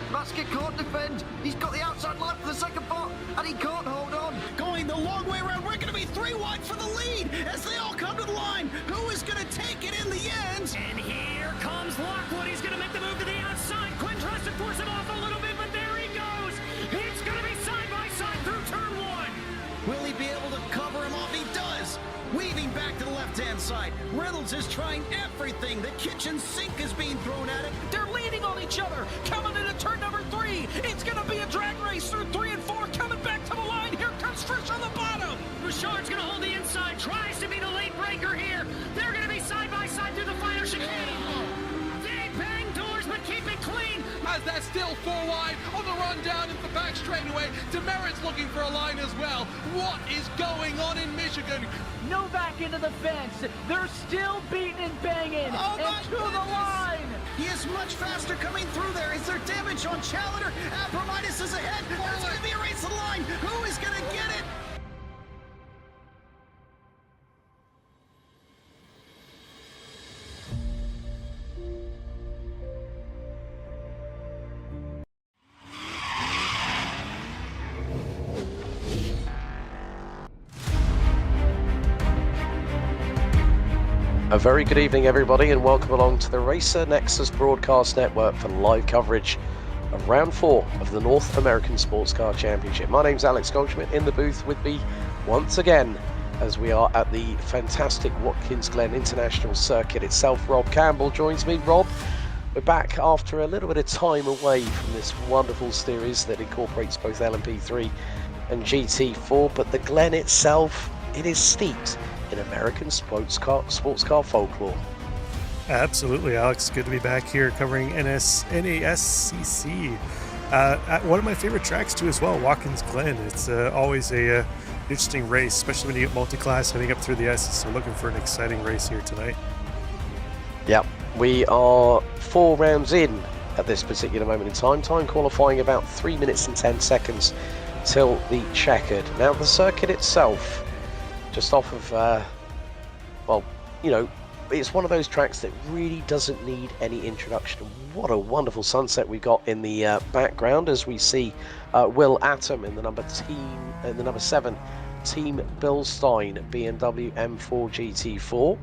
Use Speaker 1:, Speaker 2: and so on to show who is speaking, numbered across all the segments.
Speaker 1: Maska can't defend. He's got the outside line for the second part, and he can't hold on.
Speaker 2: Going the long way around. We're going to be 3 wide for the lead as they all come to the line. Who is going to take it in the end?
Speaker 3: And here comes Lockwood. He's going to make the move to the outside. Glen tries to force him off a little bit, but there he goes. It's going to be side by side through turn 1.
Speaker 2: Will he be able to cover him off? He does. Weaving back to the left-hand side. Reynolds is trying everything. The kitchen sink is being thrown at him.
Speaker 4: They're leaning on each other. Coming into turn number 3. It's going to be a drag race through 3 and 4. Coming back to the line. Here comes Frisch on the bottom.
Speaker 3: Bouchard's going to hold the inside. Tries to be the late breaker here. They're going to be side by side through the final chicane. They bang doors, but keep it clean.
Speaker 5: As they're still 4 wide on the run down into the back straightaway. Demerit's looking for a line as well. What is going on in Michigan?
Speaker 4: Novak into the fence. They're still beating and banging. And to the line.
Speaker 2: He is much faster coming through there. Is there damage on Challenger? Abramitis is ahead. There's going to be a race to the line. Who is going to get it?
Speaker 6: A very good evening everybody and welcome along to the Racer Nexus Broadcast Network for live coverage of round 4 of the North American Sports Car Championship. My name's Alex Goldschmidt, in the booth with me once again as we are at the fantastic Watkins Glen International Circuit itself. Rob Campbell joins me. Rob, we're back after a little bit of time away from this wonderful series that incorporates both LMP3 and GT4, but the Glen itself, it is steeped in American sports car folklore.
Speaker 7: Absolutely, Alex. Good to be back here covering NASCC. At one of my favorite tracks too as well, Watkins Glen. It's always a interesting race, especially when you get multi-class heading up through the S's. So looking for an exciting race here tonight.
Speaker 6: Yep, we are 4 rounds in at this particular moment in time. Time qualifying about 3 minutes and 10 seconds till the checkered. Now the circuit itself, just off of, well, you know, it's one of those tracks that really doesn't need any introduction. What a wonderful sunset we got in the background as we see Will Atom in the number 7 Team Bilstein BMW M4 GT4.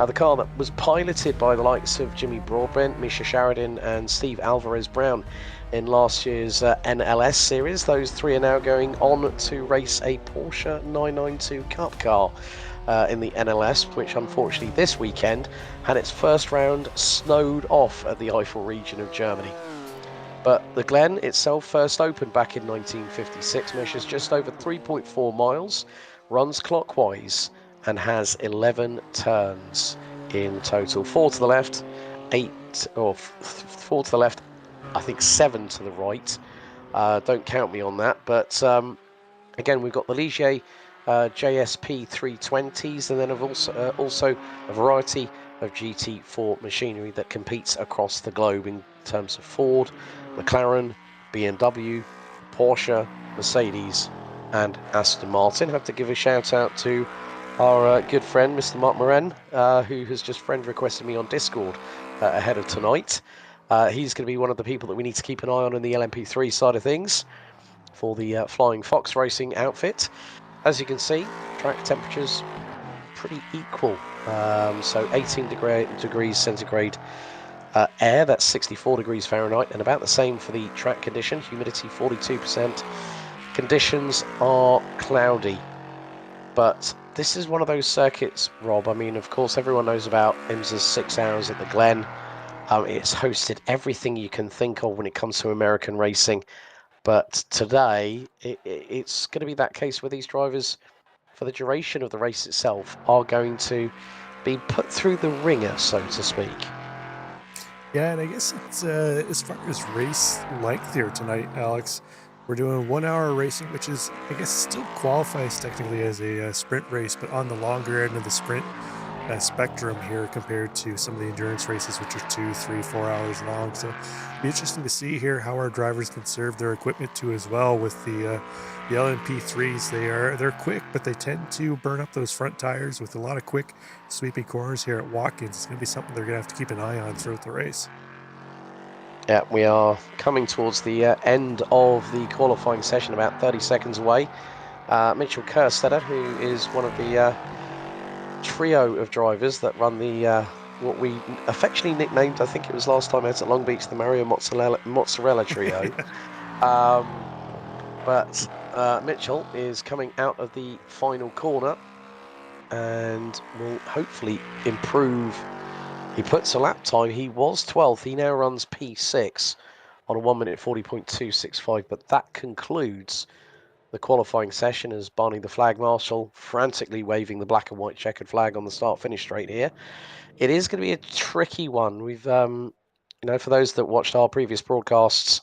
Speaker 6: The car that was piloted by the likes of Jimmy Broadbent, Misha Sheridan and Steve Alvarez Brown in last year's NLS series. Those 3 are now going on to race a Porsche 992 Cup car in the NLS, which unfortunately this weekend had its first round snowed off at the Eifel region of Germany. But the Glen itself first opened back in 1956, measures just over 3.4 miles, runs clockwise and has 11 turns in total. 4 to the left, 4 to the left, I think 7 to the right. Don't count me on that, but again, we've got the Ligier JSP 320s, and then also a variety of GT4 machinery that competes across the globe in terms of Ford, McLaren, BMW, Porsche, Mercedes and Aston Martin. Have to give a shout out to our good friend Mr. Mark Moran, who has just friend requested me on Discord ahead of tonight. He's going to be one of the people that we need to keep an eye on in the LMP3 side of things for the Flying Fox Racing outfit. As you can see, track temperatures pretty equal. So 18 degrees centigrade air, that's 64 degrees Fahrenheit, and about the same for the track condition. Humidity 42%. Conditions are cloudy, but this is one of those circuits, Rob. I mean, of course, everyone knows about IMSA's 6 hours at the Glen. It's hosted everything you can think of when it comes to American racing. But today, it's going to be that case where these drivers, for the duration of the race itself, are going to be put through the ringer, so to speak.
Speaker 7: Yeah, and I guess it's as far as race length here tonight, Alex, we're doing 1 hour racing, which is, I guess, still qualifies technically as a sprint race, but on the longer end of the sprint spectrum here compared to some of the endurance races, which are 2, 3, 4 hours long. So it'll be interesting to see here how our drivers conserve their equipment too as well with the LMP3s. They're quick, but they tend to burn up those front tires with a lot of quick sweeping corners here at Watkins. It's going to be something they're going to have to keep an eye on throughout the race.
Speaker 6: Yeah, we are coming towards the end of the qualifying session, about 30 seconds away. Mitchell Kerstetter, who is one of the trio of drivers that run the what we affectionately nicknamed, I think it was last time I was at Long Beach, the Mario Mozzarella trio. But Mitchell is coming out of the final corner and will hopefully improve. He puts a lap time. He was 12th. He now runs P6 on a 1 minute 40.265. But that concludes the qualifying session as Barney the flag marshal frantically waving the black and white checkered flag on the start-finish straight here. It is going to be a tricky one. We've, you know, for those that watched our previous broadcasts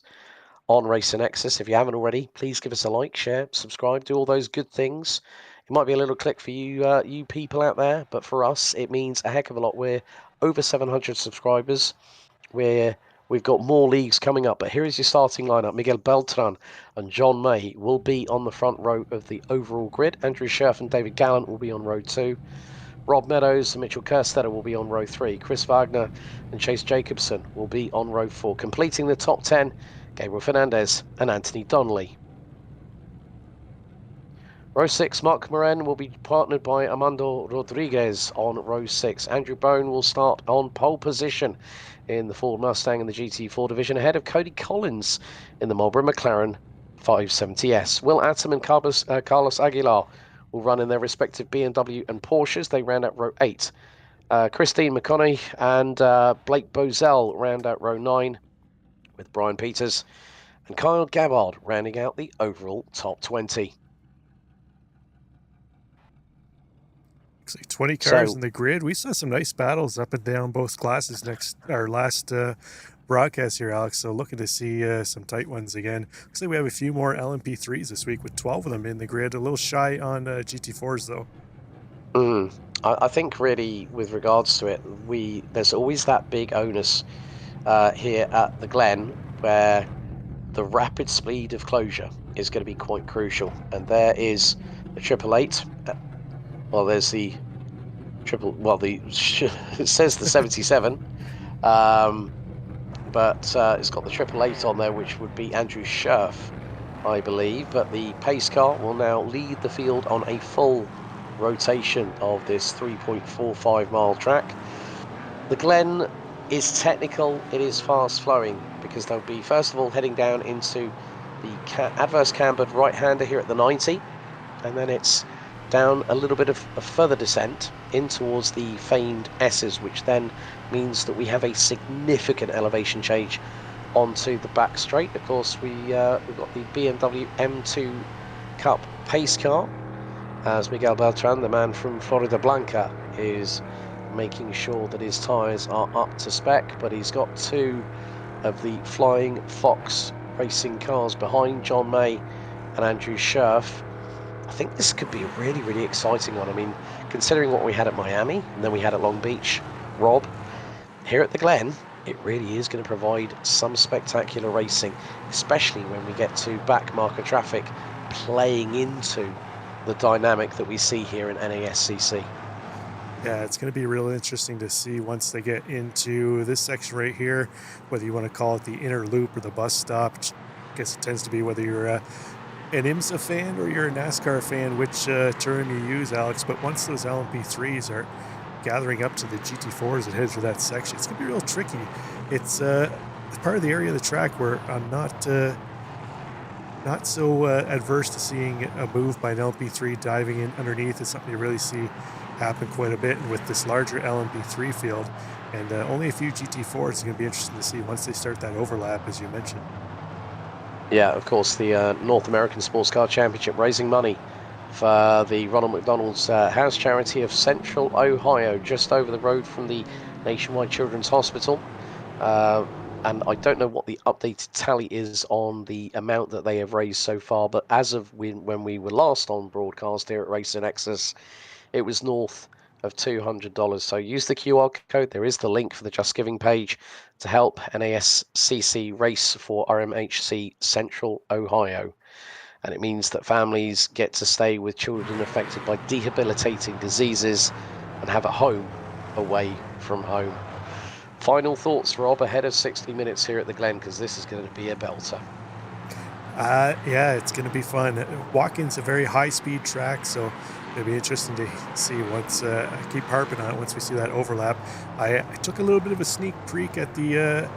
Speaker 6: on Race and Nexus, if you haven't already, please give us a like, share, subscribe, do all those good things. It might be a little click for you, you people out there, but for us, it means a heck of a lot. We're over 700 subscribers. We've got more leagues coming up, but here is your starting lineup. Miguel Beltran and John May will be on the front row of the overall grid. Andrew Scherf and David Gallant will be on row 2. Rob Meadows and Mitchell Kerstetter will be on row 3. Chris Wagner and Chase Jacobson will be on row 4. Completing the top 10, Gabriel Fernandez and Anthony Donnelly. Row 6, Mark Moran will be partnered by Armando Rodriguez on row 6. Andrew Bone will start on pole position in the Ford Mustang and the GT4 division, ahead of Cody Collins in the Marlboro McLaren 570S. Will Atom and Carlos Aguilar will run in their respective BMW and Porsches. They round out row 8. Christine McConney and Blake Bozell round out row 9, with Brian Peters and Kyle Gabbard rounding out the overall top 20.
Speaker 7: Looks like 20 cars in the grid. We saw some nice battles up and down both classes our last broadcast here, Alex. So looking to see some tight ones again. Looks like we have a few more LMP3s this week with 12 of them in the grid. A little shy on GT4s though.
Speaker 6: I think really with regards to it, there's always that big onus here at the Glen where the rapid speed of closure is going to be quite crucial. And there is the 888. Well, there's the it says the 77, but it's got the 888 on there, which would be Andrew Scherf, I believe. But the pace car will now lead the field on a full rotation of this 3.45 mile track. The Glen is technical, it is fast flowing, because they'll be first of all heading down into the adverse cambered right-hander here at the 90, and then it's down a little bit of a further descent in towards the famed S's, which then means that we have a significant elevation change onto the back straight. Of course, we've got the BMW M2 Cup pace car, as Miguel Beltran, the man from Florida Blanca, is making sure that his tyres are up to spec, but he's got 2 of the Flying Fox racing cars behind John May and Andrew Scherf. I think this could be a really, really exciting one. I mean, considering what we had at Miami and then we had at Long Beach, Rob, here at the Glen, it really is going to provide some spectacular racing, especially when we get to back marker traffic playing into the dynamic that we see here in NASCC.
Speaker 7: Yeah, it's going to be really interesting to see once they get into this section right here, whether you want to call it the inner loop or the bus stop. I guess it tends to be whether you're an IMSA fan or you're a NASCAR fan, which term you use, Alex. But once those LMP3s are gathering up to the GT4s that head through that section, it's going to be real tricky. It's part of the area of the track where I'm not so adverse to seeing a move by an LMP3 diving in underneath. It's something you really see happen quite a bit, and with this larger LMP3 field and only a few GT4s, it's going to be interesting to see once they start that overlap, as you mentioned.
Speaker 6: Yeah, of course, the North American Sports Car Championship raising money for the Ronald McDonald's House Charity of Central Ohio, just over the road from the Nationwide Children's Hospital. And I don't know what the updated tally is on the amount that they have raised so far, but as of when we were last on broadcast here at Race and Nexus, it was north of $200. So use the QR code. There is the link for the Just Giving page to help NASCC race for RMHC Central Ohio. And it means that families get to stay with children affected by debilitating diseases and have a home away from home. Final thoughts, Rob, ahead of 60 minutes here at the Glen, because this is going to be a belter.
Speaker 7: Yeah, it's going to be fun. Watkins, a very high-speed track, so it'll be interesting to see once. I keep harping on it once we see that overlap. I took a little bit of a sneak peek at the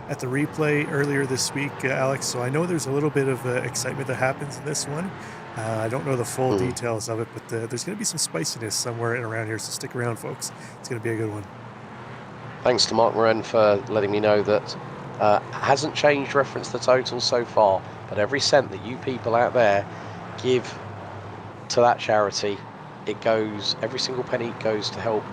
Speaker 7: replay earlier this week, Alex. So I know there's a little bit of excitement that happens in this one. I don't know the full details of it, but there's going to be some spiciness somewhere around here. So stick around, folks. It's going to be a good one.
Speaker 6: Thanks to Mark Moran for letting me know that hasn't changed reference to totals so far, but every cent that you people out there give to that charity, it goes, every single penny goes to help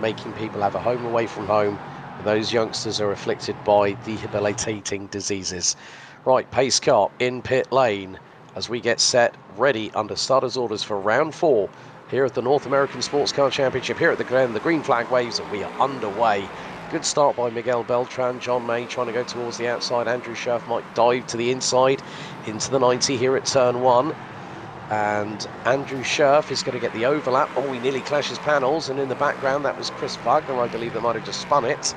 Speaker 6: making people have a home away from home. Those youngsters are afflicted by debilitating diseases. Right, pace car in pit lane as we get set ready under starters orders for round 4 here at the North American Sports Car Championship here at the Glen. The green flag waves and we are underway. Good start by Miguel Beltran. John May trying to go towards the outside. Andrew Scherf might dive to the inside into the 90 here at turn 1. And Andrew Scherf is going to get the overlap. Oh, he nearly clashes panels. And in the background, that was Chris Wagner, I believe, that might have just spun it.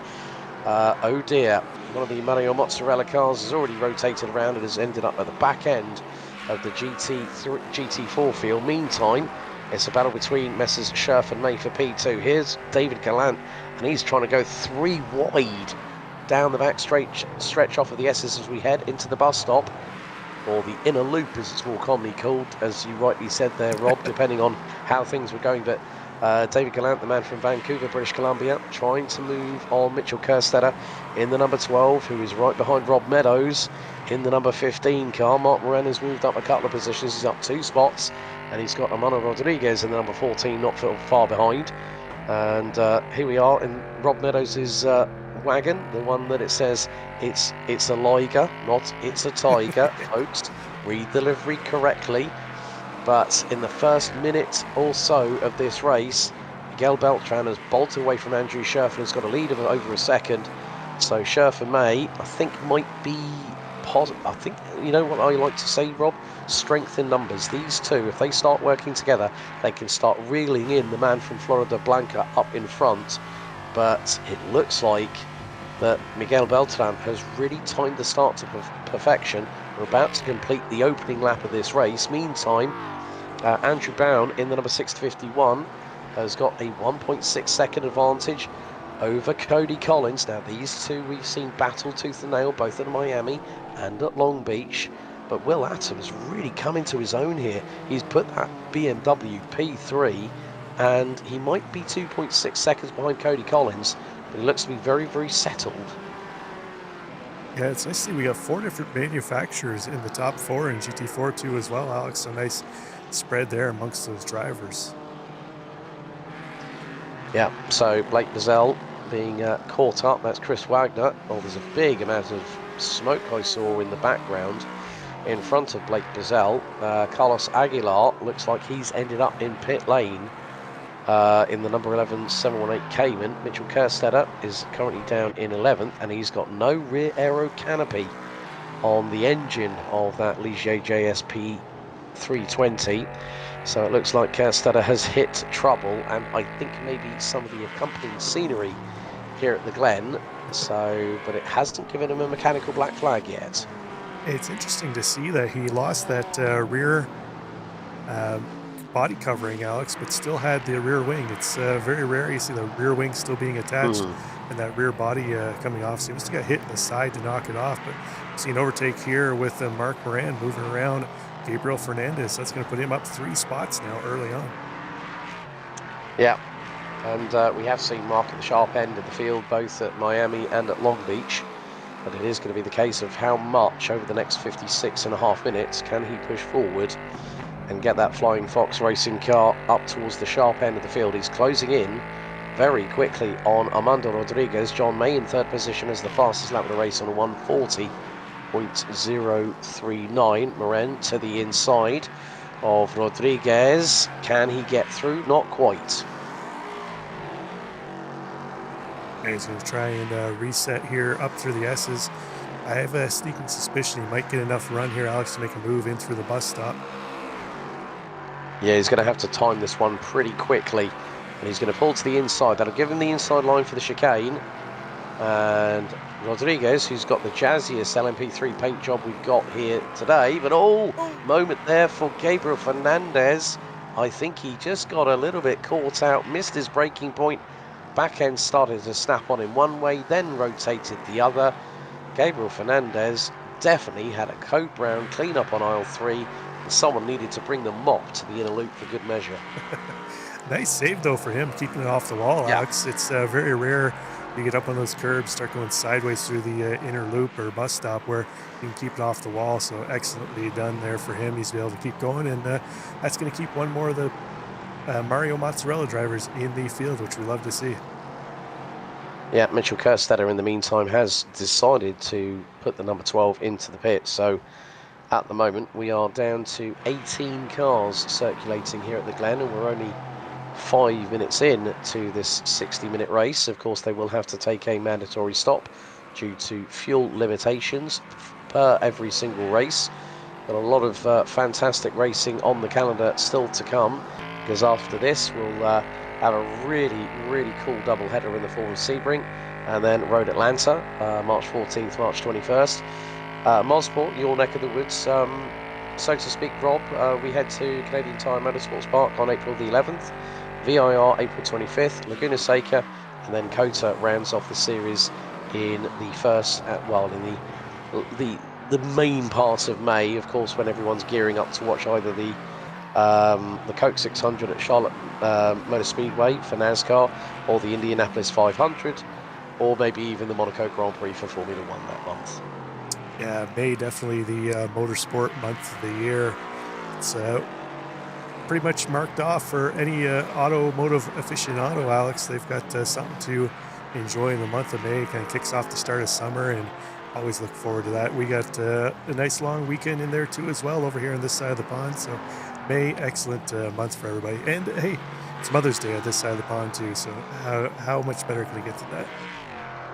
Speaker 6: Oh dear. One of the Mario Mozzarella cars has already rotated around and has ended up at the back end of the GT4 field. Meantime, it's a battle between Messrs Scherf and May for P2. Here's David Gallant, and he's trying to go 3 wide down the back stretch off of the S's as we head into the bus stop, or the inner loop as it's more commonly called, as you rightly said there, Rob, depending on how things were going. But David Gallant, the man from Vancouver, British Columbia, trying to move on Mitchell Kerstetter in the number 12, who is right behind Rob Meadows in the number 15 car. Mark Moran has moved up a couple of positions. He's up 2 spots, and he's got Amano Rodriguez in the number 14, not far behind. And here we are in Rob Meadows' wagon, the one that it says it's a Liger, not it's a Tiger. Folks, read the livery correctly. But in the first minute or so of this race, Miguel Beltran has bolted away from Andrew Scherf and has got a lead of over a second. So Scherf and May, I think, might be positive. I think, you know what I like to say, Rob? Strength in numbers. These two, if they start working together, they can start reeling in the man from Florida Blanca up in front. But it looks like that Miguel Beltran has really timed the start to perfection. We're about to complete the opening lap of this race. Meantime, Andrew Brown in the number 651 has got a 1.6 second advantage over Cody Collins. Now these two we've seen battle tooth and nail both at Miami and at Long Beach, but Will Adams really come into his own here. He's put that BMW P3 and he might be 2.6 seconds behind Cody Collins, but he looks to be very, very settled.
Speaker 7: Yeah, it's nice to see we got 4 different manufacturers in the top 4 in GT4 too as well, Alex. So nice spread there amongst those drivers.
Speaker 6: Yeah, so Blake Bazell being caught up. That's Chris Wagner. Oh, there's a big amount of smoke I saw in the background in front of Blake Bazell. Carlos Aguilar looks like he's ended up in pit lane in the number 11 718 Cayman. Mitchell Kerstetter is currently down in 11th, and he's got no rear aero canopy on the engine of that Ligier JSP 320. So it looks like Kerstetter has hit trouble, and I think maybe some of the accompanying scenery here at the Glen. So, but it hasn't given him a mechanical black flag yet.
Speaker 7: It's interesting to see that he lost that rear body covering, Alex, but still had the rear wing. It's very rare you see the rear wing still being attached and that rear body coming off. So he must have got hit in the side to knock it off. But see an overtake here with Mark Moran moving around Gabriel Fernandez. That's going to put him up 3 spots now early on.
Speaker 6: Yeah, and we have seen Mark at the sharp end of the field, both at Miami and at Long Beach. But it is going to be the case of how much over the next 56.5 minutes can he push forward and get that Flying Fox racing car up towards the sharp end of the field. He's closing in very quickly on Armando Rodriguez. John May in 3rd position as the fastest lap of the race on a 1:40.039. Moran to the inside of Rodriguez. Can he get through? Not quite.
Speaker 7: He's going to try and reset here up through the S's. I have a sneaking suspicion he might get enough run here, Alex, to make a move in through the bus stop.
Speaker 6: Yeah, he's going to have to time this one pretty quickly. And he's going to pull to the inside. That'll give him the inside line for the chicane. And Rodriguez, who's got the jazziest LMP3 paint job we've got here today. But moment there for Gabriel Fernandez. I think he just got a little bit caught out, missed his braking point. Back end started to snap on him one way, then rotated the other. Gabriel Fernandez definitely had a code brown clean up on aisle 3. And someone needed to bring the mop to the inner loop for good measure.
Speaker 7: Nice save, though, for him, keeping it off the wall,
Speaker 6: Yeah.
Speaker 7: Alex. It's very rare you get up on those curbs, start going sideways through the inner loop or bus stop where you can keep it off the wall. So excellently done there for him. He's able to keep going, and that's going to keep one more of the Mario Mozzarella drivers in the field, which we love to see.
Speaker 6: Yeah, Mitchell Kerstetter, in the meantime, has decided to put the number 12 into the pit. So at the moment, we are down to 18 cars circulating here at the Glen, and we're only 5 minutes in to this 60-minute race. Of course, they will have to take a mandatory stop due to fuel limitations per every single race. But a lot of fantastic racing on the calendar still to come, because after this we'll have a really cool double header in the form of Sebring, and then Road Atlanta, March 14th, March 21st. Mosport, your neck of the woods, so to speak, Rob. We head to Canadian Tire Motorsports Park on April the 11th. VIR April 25th, Laguna Seca, and then COTA rounds off the series in the first, in the main part of May, of course, when everyone's gearing up to watch either the Coke 600 at Charlotte Motor Speedway for NASCAR, or the Indianapolis 500, or maybe even the Monaco Grand Prix for Formula One that month.
Speaker 7: Yeah, May definitely the motorsport month of the year. It's pretty much marked off for any automotive aficionado, Alex. They've got something to enjoy in the month of May. Kind of kicks off the start of summer, and always look forward to that. We got a nice long weekend in there too as well over here on this side of the pond. So May, excellent month for everybody. And hey, it's Mother's Day at this side of the pond too. So how much better can it get than that?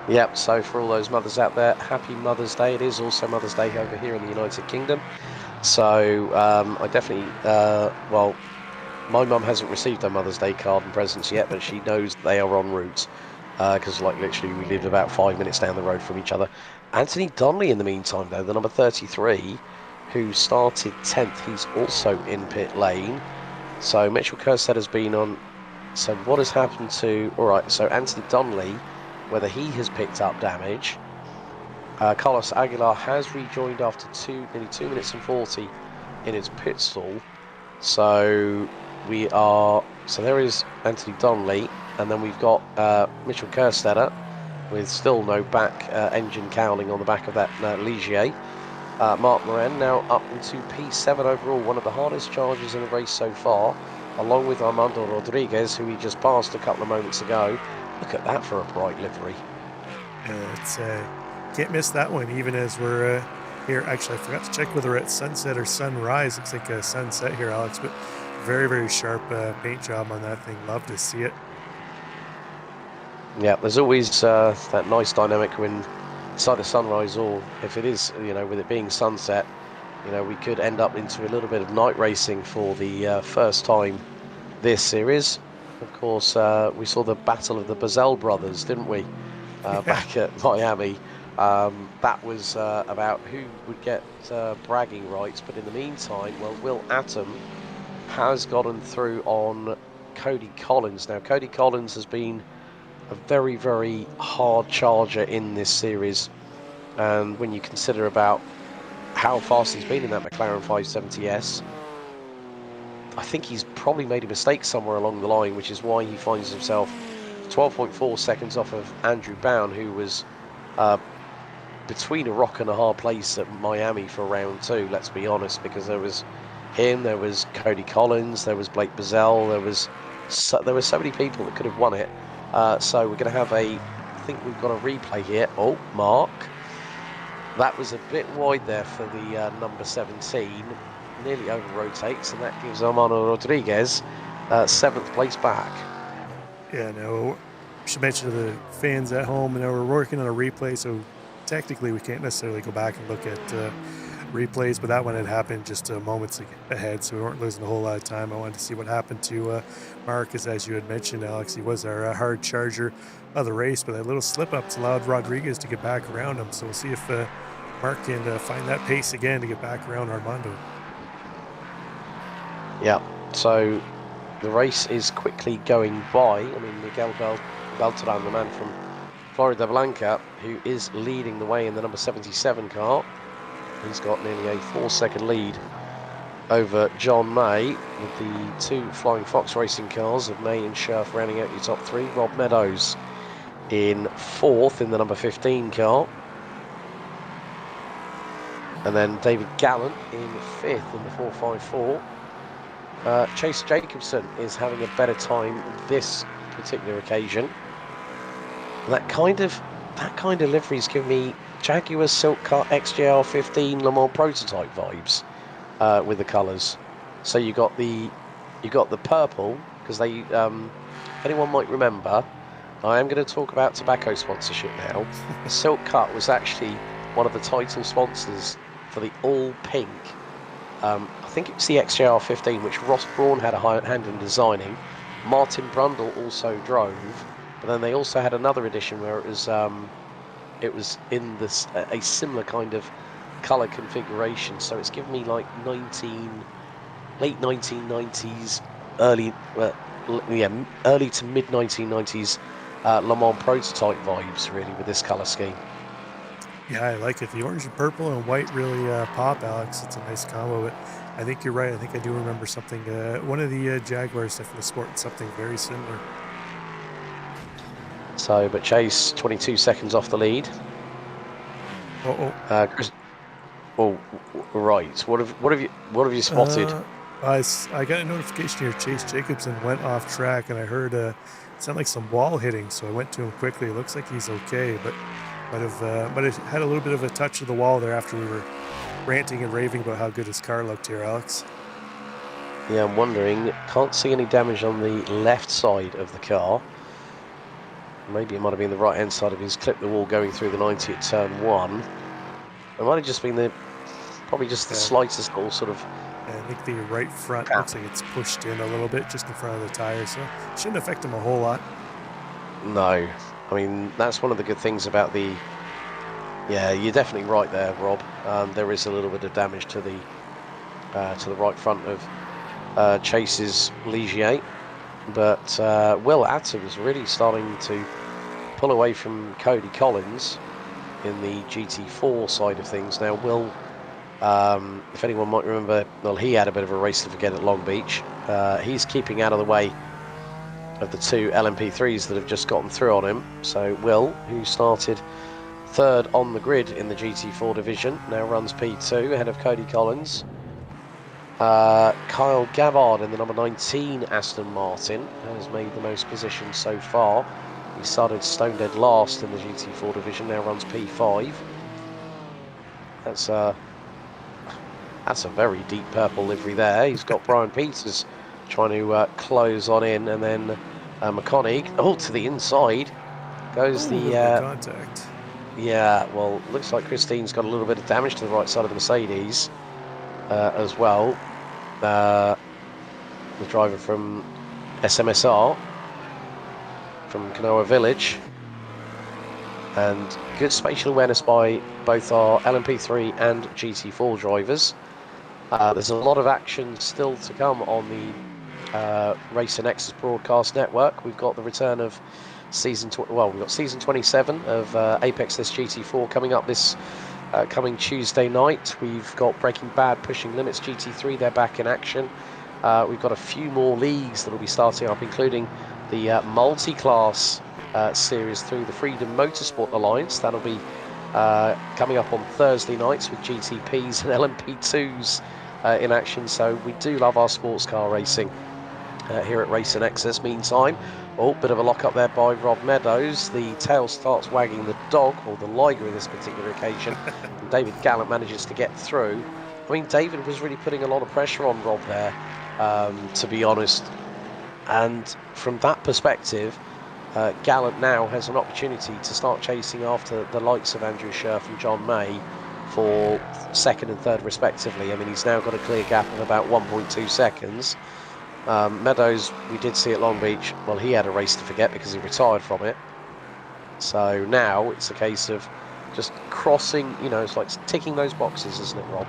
Speaker 6: Yep, so for all those mothers out there, happy Mother's Day. It is also Mother's Day over here in the United Kingdom. So I definitely, well, my mum hasn't received her Mother's Day card and presents yet, but she knows they are en route, because like literally we live about 5 minutes down the road from each other. Anthony Donnelly, in the meantime, though, the number 33, who started 10th, he's also in pit lane. So Mitchell Kerstead has been on. So what has happened to... All right, so Anthony Donnelly, whether he has picked up damage. Carlos Aguilar has rejoined after nearly 2 minutes and 40 in his pit stall. So we are... So there is Anthony Donnelly, and then we've got Mitchell Kerstead with still no back engine cowling on the back of that Ligier. Mark Moran now up into P7 overall, one of the hardest charges in the race so far, along with Armando Rodriguez, who he just passed a couple of moments ago. Look at that for a bright livery.
Speaker 7: It's can't miss that one, even as we're here. Actually, I forgot to check whether we're at sunset or sunrise. Looks like a sunset here, Alex, but very sharp paint job on that thing. Love to see it.
Speaker 6: Yeah, there's always that nice dynamic when it's either sunrise, or if it is, you know, with it being sunset, you know, we could end up into a little bit of night racing for the first time this series. Of course, we saw the battle of the Bazell brothers, didn't we, back at Miami. That was about who would get bragging rights, but in the meantime, well, Will Atom has gotten through on Cody Collins. Now, Cody Collins has been a very hard charger in this series, and when you consider about how fast he's been in that McLaren 570S, I think he's probably made a mistake somewhere along the line, which is why he finds himself 12.4 seconds off of Andrew Bown, who was between a rock and a hard place at Miami for round 2, let's be honest, because there was him, there was Cody Collins, there was Blake Bazell, there were so many people that could have won it. So we're going to have I think we've got a replay here. Oh, Mark. That was a bit wide there for the number 17. Nearly over-rotates, and that gives Armando Rodriguez 7th place back.
Speaker 7: Yeah, no, should mention to the fans at home, we're working on a replay, so technically we can't necessarily go back and look at replays, but that one had happened just moments ahead, so we weren't losing a whole lot of time. I wanted to see what happened to Marcus, as you had mentioned, Alex. He was our hard charger of the race, but that little slip-ups allowed Rodriguez to get back around him, so we'll see if Mark can find that pace again to get back around Armando.
Speaker 6: Yeah, so the race is quickly going by. I mean, Miguel Beltran, the man from Florida Blanca, who is leading the way in the number 77 car. He's got nearly a 4-second lead over John May, with the 2 Flying Fox racing cars of May and Scherf rounding out your top 3. Rob Meadows in 4th in the number 15 car. And then David Gallant in 5th in the 454. Chase Jacobson is having a better time this particular occasion. That kind of livery's given me Jaguar Silk Car XJR15 Le Mans prototype vibes with the colours. So you got the purple, because they anyone might remember, I am going to talk about tobacco sponsorship now. Silk Cut was actually one of the title sponsors for the all pink. I think it was the XJR15, which Ross Brawn had a hand in designing. Martin Brundle also drove, but then they also had another edition where it was in this a similar kind of color configuration. So it's given me like late 1990s, early to mid 1990s Le Mans prototype vibes, really, with this color scheme.
Speaker 7: Yeah, I like it. The orange and purple and white really pop, Alex. It's a nice combo, but I think you're right. I think I do remember something, one of the Jaguars definitely sporting something very similar.
Speaker 6: So, but Chase 22 seconds off the lead. Chris, right. What have you spotted?
Speaker 7: I got a notification here. Chase Jacobson went off track, and I heard it sound like some wall hitting. So I went to him quickly. It looks like he's okay, but it had a little bit of a touch of the wall there after we were ranting and raving about how good his car looked here, Alex.
Speaker 6: Yeah, I'm wondering. Can't see any damage on the left side of the car. Maybe it might have been the right-hand side of his clipped the wall going through the 90 at turn 1. It might have just been probably just the slightest little sort of...
Speaker 7: I think the right front looks like it's pushed in a little bit just in front of the tire, so it shouldn't affect him a whole lot.
Speaker 6: No. I mean, that's one of the good things about the... Yeah, you're definitely right there, Rob. There is a little bit of damage to the right front of Chase's Ligier. But Will Adams really starting to pull away from Cody Collins in the GT4 side of things. Now, Will, if anyone might remember, well, he had a bit of a race to forget at Long Beach. He's keeping out of the way of the 2 LMP3s that have just gotten through on him. So Will, who started 3rd on the grid in the GT4 division, now runs P2 ahead of Cody Collins. Kyle Gavard in the number 19 Aston Martin has made the most positions so far. He started stone dead last in the GT4 division, now runs P5. That's a very deep purple livery there. He's got Brian Peters trying to close on in, and then McConaughey, to the inside goes the
Speaker 7: contact.
Speaker 6: Yeah, well, looks like Christine's got a little bit of damage to the right side of the Mercedes as well. The driver from SMSR from Kanoa Village, and good spatial awareness by both our LMP3 and GT4 drivers. There's a lot of action still to come on the Race NASCC broadcast network. We've got the return of season 27 of Apex this GT4 coming up this coming Tuesday night. We've got Breaking Bad Pushing Limits GT3, they're back in action. We've got a few more leagues that will be starting up, including the multi-class series through the Freedom Motorsport Alliance. That'll be coming up on Thursday nights with GTPs and LMP2s in action. So we do love our sports car racing here at Race NASCC. Meantime, bit of a lock up there by Rob Meadows. The tail starts wagging the dog, or the liger in this particular occasion. And David Gallant manages to get through. I mean, David was really putting a lot of pressure on Rob there, to be honest. And from that perspective, Gallant now has an opportunity to start chasing after the likes of Andrew Scherf and John May for second and third respectively. I mean, he's now got a clear gap of about 1.2 seconds. Meadows, we did see at Long Beach, well, he had a race to forget because he retired from it. So now it's a case of just crossing, you know, it's like ticking those boxes, isn't it, Rob?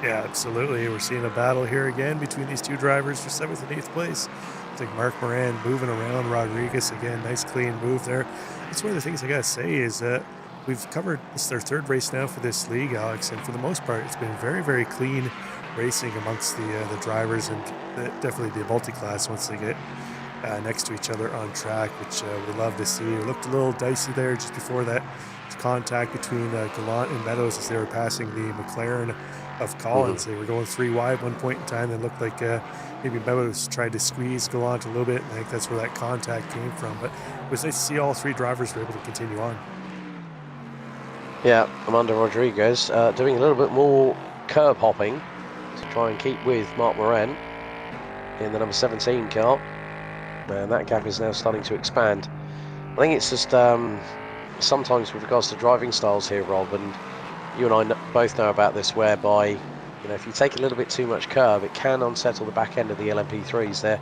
Speaker 7: Yeah, absolutely. We're seeing a battle here again between these two drivers for 7th and 8th place. I think Mark Moran moving around Rodriguez again. Nice clean move there. That's one of the things I got to say is that we've covered, this is their 3rd race now for this league, Alex, and for the most part, it's been very, very clean racing amongst the drivers and definitely the multi-class once they get next to each other on track, which we love to see. It looked a little dicey there just before that contact between Gallant and Meadows as they were passing the McLaren of Collins. They were going 3 wide one point in time. It looked like maybe Meadows tried to squeeze Gallant a little bit, and I think that's where that contact came from. But it was nice to see all 3 drivers were able to continue on.
Speaker 6: Yeah, Amanda Rodriguez doing a little bit more curb hopping to try and keep with Mark Moran in the number 17 car. And that gap is now starting to expand. I think it's just sometimes with regards to driving styles here, Rob, and you and I both know about this, whereby, you know, if you take a little bit too much curb, it can unsettle the back end of the LMP3s. They're,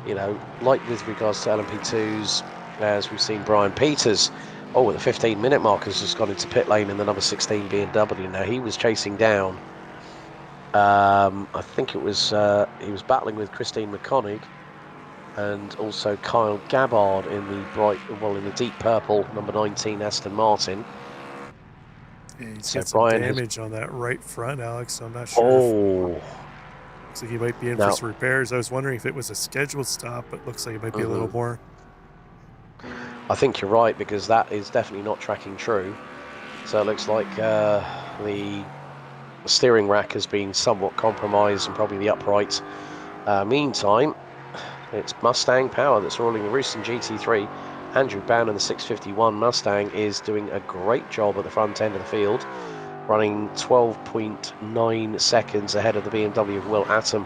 Speaker 6: you know, like with regards to LMP2s, as we've seen Brian Peters, at the 15-minute mark has just gone into pit lane in the number 16 BMW. Now, he was chasing down, I think it was, he was battling with Christine McConaughey and also Kyle Gabbard in the in the deep purple number 19 Aston Martin.
Speaker 7: Yeah, he's
Speaker 6: So
Speaker 7: got some
Speaker 6: Brian
Speaker 7: damage on that right front, Alex, so I'm not sure. Looks like he might be in for some repairs. I was wondering if it was a scheduled stop, but looks like it might be a little more.
Speaker 6: I think you're right, because that is definitely not tracking true. So it looks like the steering rack has been somewhat compromised, and probably the upright. Meantime, it's Mustang power that's rolling the roost in GT3. Andrew Bound in the 651 Mustang is doing a great job at the front end of the field, running 12.9 seconds ahead of the BMW of Will Atom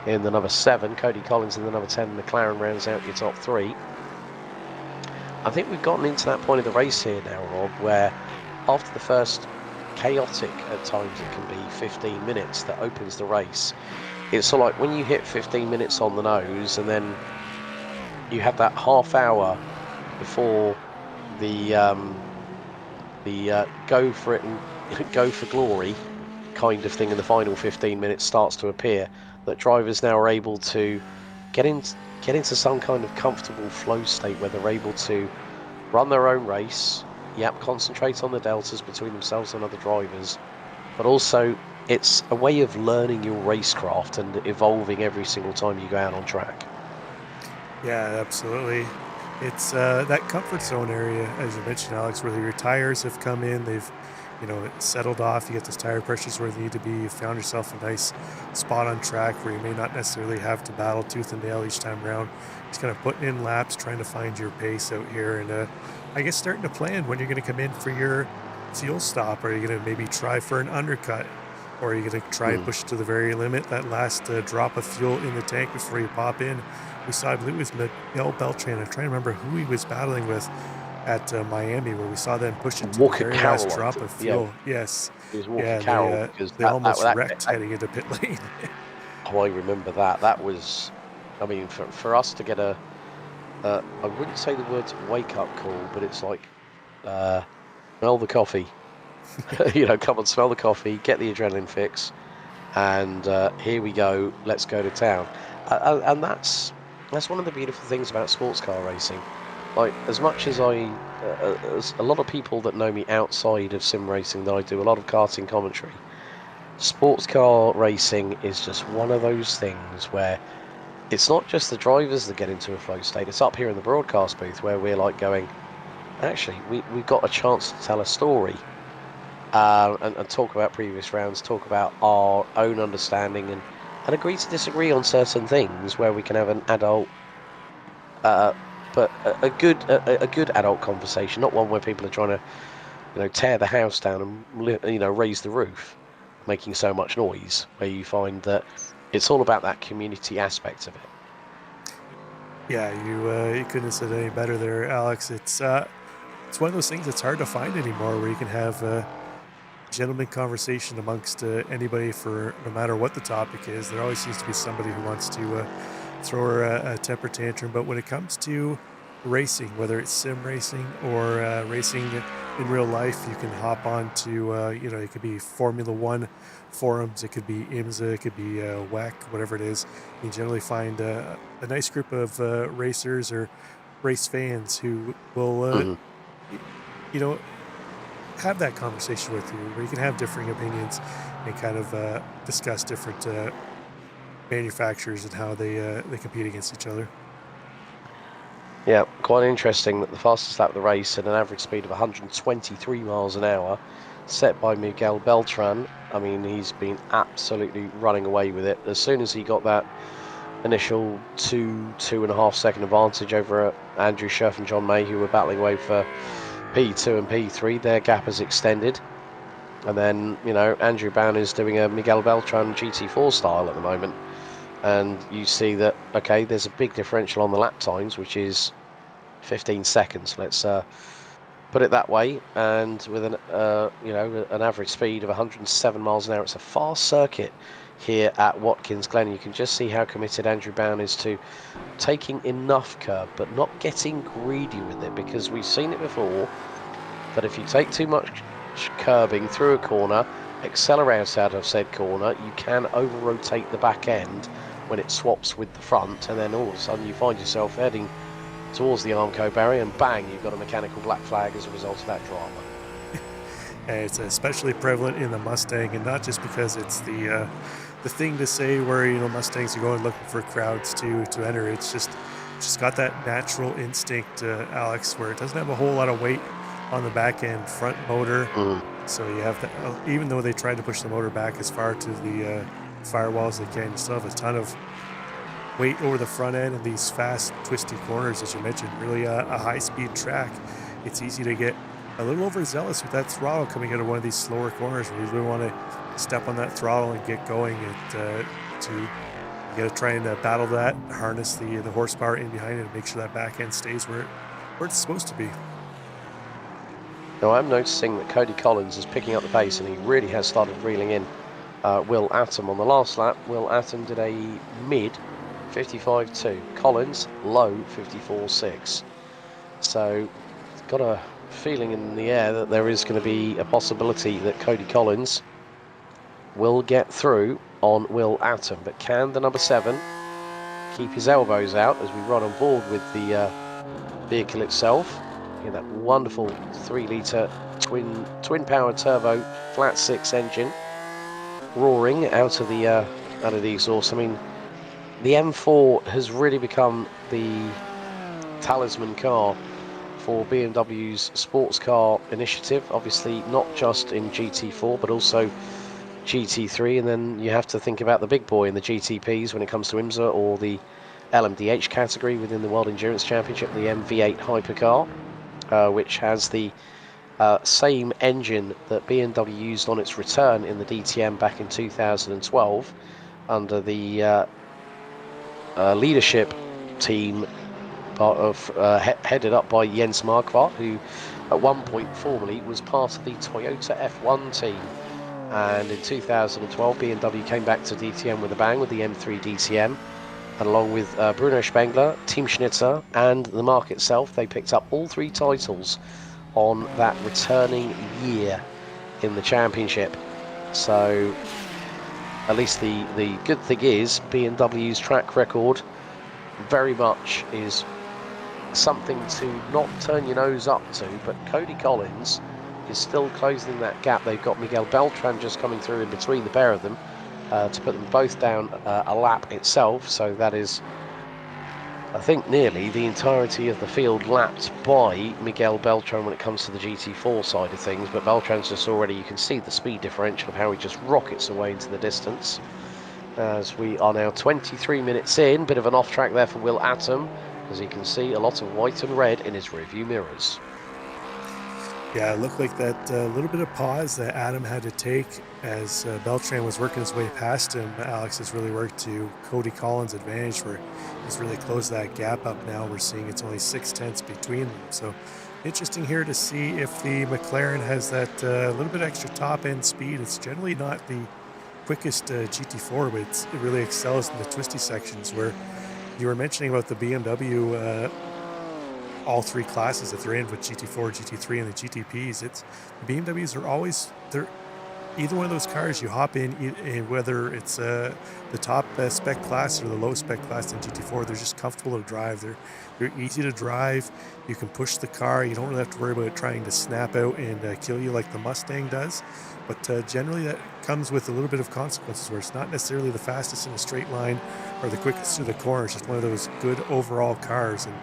Speaker 6: in the number 7. Cody Collins in the number 10. McLaren rounds out your top 3. I think we've gotten into that point of the race here now, Rob, where after the first chaotic, at times it can be, 15 minutes that opens the race, it's sort of like when you hit 15 minutes on the nose and then you have that half hour before the go for it and go for glory kind of thing in the final 15 minutes starts to appear, that drivers now are able to get into some kind of comfortable flow state where they're able to run their own race, concentrate on the deltas between themselves and other drivers, but also it's a way of learning your racecraft and evolving every single time you go out on track. Yeah,
Speaker 7: absolutely. It's that comfort zone area, as you mentioned, Alex, where your tires have come in, they've, you know, settled off, you get those tire pressures where they need to be, you found yourself a nice spot on track where you may not necessarily have to battle tooth and nail each time around. Just kind of putting in laps, trying to find your pace out here, and I guess starting to plan when you're going to come in for your fuel stop. Are you going to maybe try for an undercut? Or are you going to try and push it to the very limit, that last drop of fuel in the tank before you pop in? We saw, I believe it was Miguel Beltran. I'm trying to remember who he was battling with at Miami, where we saw them push it to
Speaker 6: Walker
Speaker 7: the very
Speaker 6: Carroll,
Speaker 7: last drop of fuel. Yes.
Speaker 6: It was Walker Carroll.
Speaker 7: They almost wrecked heading into pit lane.
Speaker 6: I remember that. That was, I mean, for us to get I wouldn't say the words wake-up call, but it's like, smell the coffee. You know, come and smell the coffee, get the adrenaline fix, and here we go, let's go to town. And that's one of the beautiful things about sports car racing. Like, as much as as a lot of people that know me outside of sim racing, that I do a lot of karting commentary, sports car racing is just one of those things where it's not just the drivers that get into a flow state. It's up here in the broadcast booth where we're like going, actually, we've got a chance to tell a story. And talk about previous rounds, talk about our own understanding, and agree to disagree on certain things, where we can have an adult, but a good adult conversation, not one where people are trying to, you know, tear the house down and, you know, raise the roof, making so much noise. Where you find that it's all about that community aspect of it.
Speaker 7: Yeah, you couldn't have said any better there, Alex. It's one of those things that's hard to find anymore, where you can have gentleman conversation amongst anybody for no matter what the topic is. There always seems to be somebody who wants to throw a temper tantrum. But when it comes to racing, whether it's sim racing or racing in real life, you can hop on to, it could be Formula One forums, it could be IMSA, it could be WEC, whatever it is. You generally find a nice group of racers or race fans who will, have that conversation with you, where you can have differing opinions and kind of discuss different manufacturers and how they compete against each other.
Speaker 6: Yeah, quite interesting that the fastest lap of the race at an average speed of 123 miles an hour, set by Miguel Beltran. I mean, he's been absolutely running away with it. As soon as he got that initial 2.5 second advantage over Andrew Scherf and John May, who were battling away for P2 and P3, their gap has extended. And then, Andrew Bown is doing a Miguel Beltran GT4 style at the moment. And you see that, okay, there's a big differential on the lap times, which is 15 seconds. Let's put it that way. And with an average speed of 107 miles an hour, it's a fast circuit here at Watkins Glen. You can just see how committed Andrew Bown is to taking enough curb, but not getting greedy with it, because we've seen it before that if you take too much curbing through a corner, accelerate out of said corner, you can over-rotate the back end when it swaps with the front, and then all of a sudden you find yourself heading towards the Armco barrier, and bang, you've got a mechanical black flag as a result of that drama.
Speaker 7: And it's especially prevalent in the Mustang, and not just because it's the thing to say where Mustangs are going looking for crowds to enter. It's just got that natural instinct, Alex, where it doesn't have a whole lot of weight on the back end front motor. So you have that, even though they tried to push the motor back as far to the firewall as they can, you still have a ton of weight over the front end and these fast twisty corners, as you mentioned. Really a high-speed track. It's easy to get a little overzealous with that throttle coming out of one of these slower corners, where you really want to step on that throttle and get going. You got to try and battle that, harness the horsepower in behind it, and make sure that back end stays where it's supposed to be.
Speaker 6: Now, I'm noticing that Cody Collins is picking up the pace, and he really has started reeling in Will Atom. On the last lap, Will Atom did a mid 55.2. Collins, low 54.6. So, got a feeling in the air that there is going to be a possibility that Cody Collins will get through on Will Atom. But can the number 7 keep his elbows out as we run on board with the vehicle itself? Yeah, that wonderful 3-litre twin power turbo flat 6 engine roaring out of the exhaust. I mean, the M4 has really become the talisman car for BMW's sports car initiative. Obviously, not just in GT4, but also GT3, and then you have to think about the big boy in the GTPs when it comes to IMSA, or the LMDH category within the World Endurance Championship, the MV8 hypercar. Which has the same engine that BMW used on its return in the DTM back in 2012 under the leadership team headed up by Jens Marquardt, who at one point formerly was part of the Toyota F1 team. And in 2012, BMW came back to DTM with a bang with the M3 DTM. And along with Bruno Spengler, Team Schnitzer, and the marque itself, they picked up all 3 titles on that returning year in the championship. So, at least the good thing is, BMW's track record very much is something to not turn your nose up to, but Cody Collins is still closing that gap. They've got Miguel Beltran just coming through in between the pair of them, to put them both down a lap itself. So that is, I think, nearly the entirety of the field lapped by Miguel Beltran when it comes to the GT4 side of things. But Beltran's just already, you can see the speed differential of how he just rockets away into the distance. As we are now 23 minutes in, bit of an off track there for Will Atom, as you can see a lot of white and red in his rearview mirrors.
Speaker 7: Yeah, it looked like that little bit of pause that Adam had to take as Beltran was working his way past him. Alex has really worked to Cody Collins' advantage, where he's really closed that gap up now. We're seeing it's only 0.6 between them. So Interesting here to see if the McLaren has that little bit extra top end speed. It's generally not the quickest GT4, but it really excels in the twisty sections, where you were mentioning about the BMW all three classes that they're in with GT4, GT3, and the GTPs. It's the BMWs are always, they're either one of those cars you hop in, whether it's the top spec class or the low spec class in GT4, they're just comfortable to drive. They're easy to drive. You can push the car. You don't really have to worry about it trying to snap out and kill you like the Mustang does. But generally that comes with a little bit of consequences, where it's not necessarily the fastest in a straight line or the quickest through the corner. It's just one of those good overall cars. And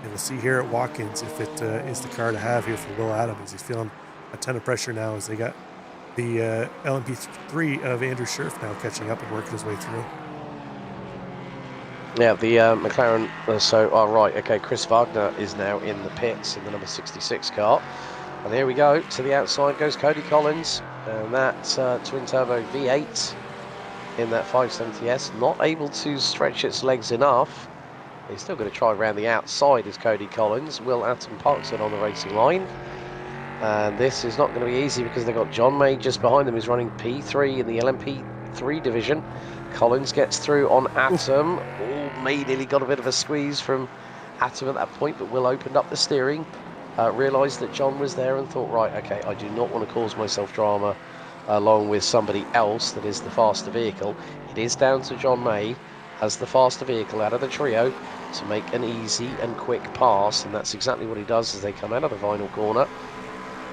Speaker 7: we'll see here at Watkins if it is the car to have here for Will Adams. He's feeling a ton of pressure now as they got the LMP3 of Andrew Scherf now catching up and working his way through.
Speaker 6: Yeah, the McLaren, right, okay, Chris Wagner is now in the pits in the number 66 car. And here we go, to the outside goes Cody Collins, and that twin-turbo V8 in that 570S, not able to stretch its legs enough. He's still going to try around the outside as Cody Collins. Will Atom parks it on the racing line. And this is not going to be easy because they've got John May just behind them, who's running P3 in the LMP3 division. Collins gets through on Atom. Oh, May nearly got a bit of a squeeze from Atom at that point, but Will opened up the steering, realised that John was there and thought, right, okay, I do not want to cause myself drama along with somebody else that is the faster vehicle. It is down to John May as the faster vehicle out of the trio to make an easy and quick pass, and that's exactly what he does as they come out of the vinyl corner.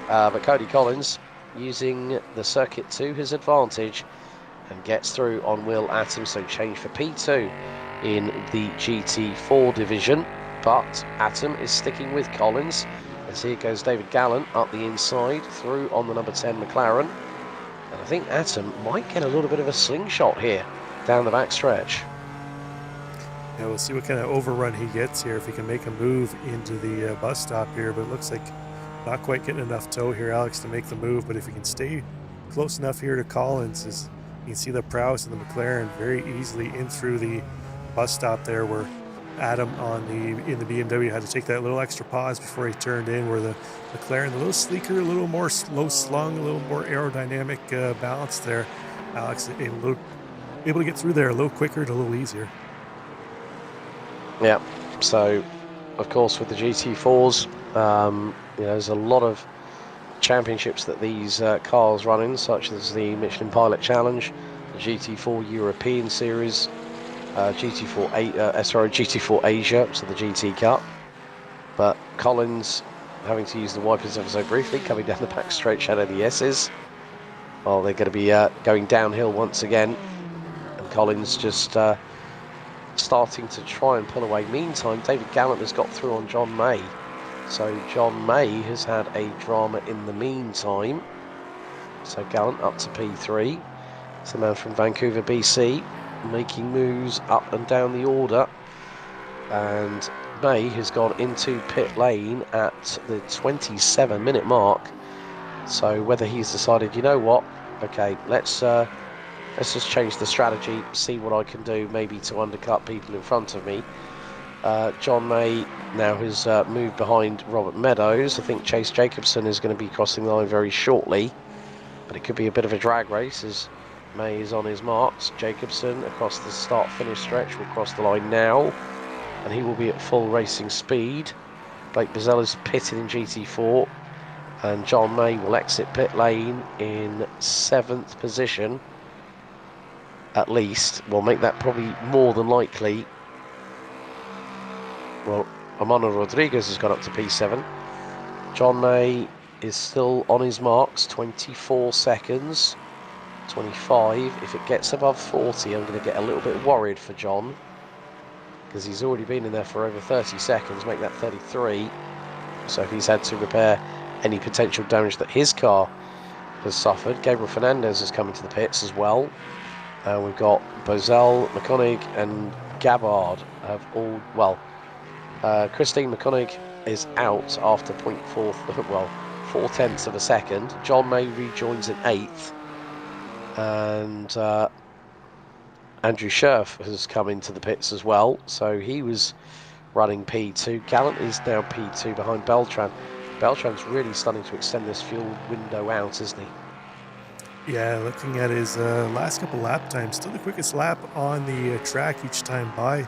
Speaker 6: But Cody Collins using the circuit to his advantage and gets through on Will Atom, so change for P2 in the GT4 division. But Atom is sticking with Collins as here goes David Gallant up the inside through on the number 10 McLaren. And I think Atom might get a little bit of a slingshot here down the back stretch.
Speaker 7: Yeah, we'll see what kind of overrun he gets here, if he can make a move into the bus stop here, but it looks like not quite getting enough toe here, Alex, to make the move. But if he can stay close enough here to Collins, as you can see the prowess of the McLaren very easily in through the bus stop there, where Adam in the BMW had to take that little extra pause before he turned in, where the McLaren a little sleeker, a little more slow slung, a little more aerodynamic balance there. Alex able to get through there a little quicker and a little easier.
Speaker 6: Yeah, so of course with the GT4s, there's a lot of championships that these cars run in, such as the Michelin Pilot Challenge, the GT4 European Series, GT4 Asia, so the GT Cup. But Collins having to use the wipers ever so briefly, coming down the back straight, shadow the S's. Well, they're going to be going downhill once again, and Collins just starting to try and pull away. Meantime, David Gallant has got through on John May. So John May has had a drama in the meantime. So Gallant up to P3. It's the man from Vancouver, BC, making moves up and down the order. And May has gone into pit lane at the 27-minute mark. So whether he's decided, you know what, okay, let's just change the strategy, see what I can do, maybe to undercut people in front of me. John May now has moved behind Robert Meadows. I think Chase Jacobson is going to be crossing the line very shortly, but it could be a bit of a drag race as May is on his marks. Jacobson across the start-finish stretch will cross the line now, and he will be at full racing speed. Blake Bozella's pitted in GT4, and John May will exit pit lane in 7th position. At least, we'll make that probably more than likely. Well, Amano Rodriguez has gone up to P7. John May is still on his marks, 24 seconds, 25. If it gets above 40, I'm going to get a little bit worried for John, because he's already been in there for over 30 seconds, make that 33. So if he's had to repair any potential damage that his car has suffered. Gabriel Fernandez has come into the pits as well. We've got Bozell, McConaughey and Gabbard have all, well, Christine McConaughey is out after 0.4 of a second. John May rejoins in 8th, and Andrew Scherf has come into the pits as well, so he was running P2. Gallant is now P2 behind Beltran. Beltran's really starting to extend this fuel window out, isn't he?
Speaker 7: Yeah, looking at his last couple lap times, still the quickest lap on the track each time by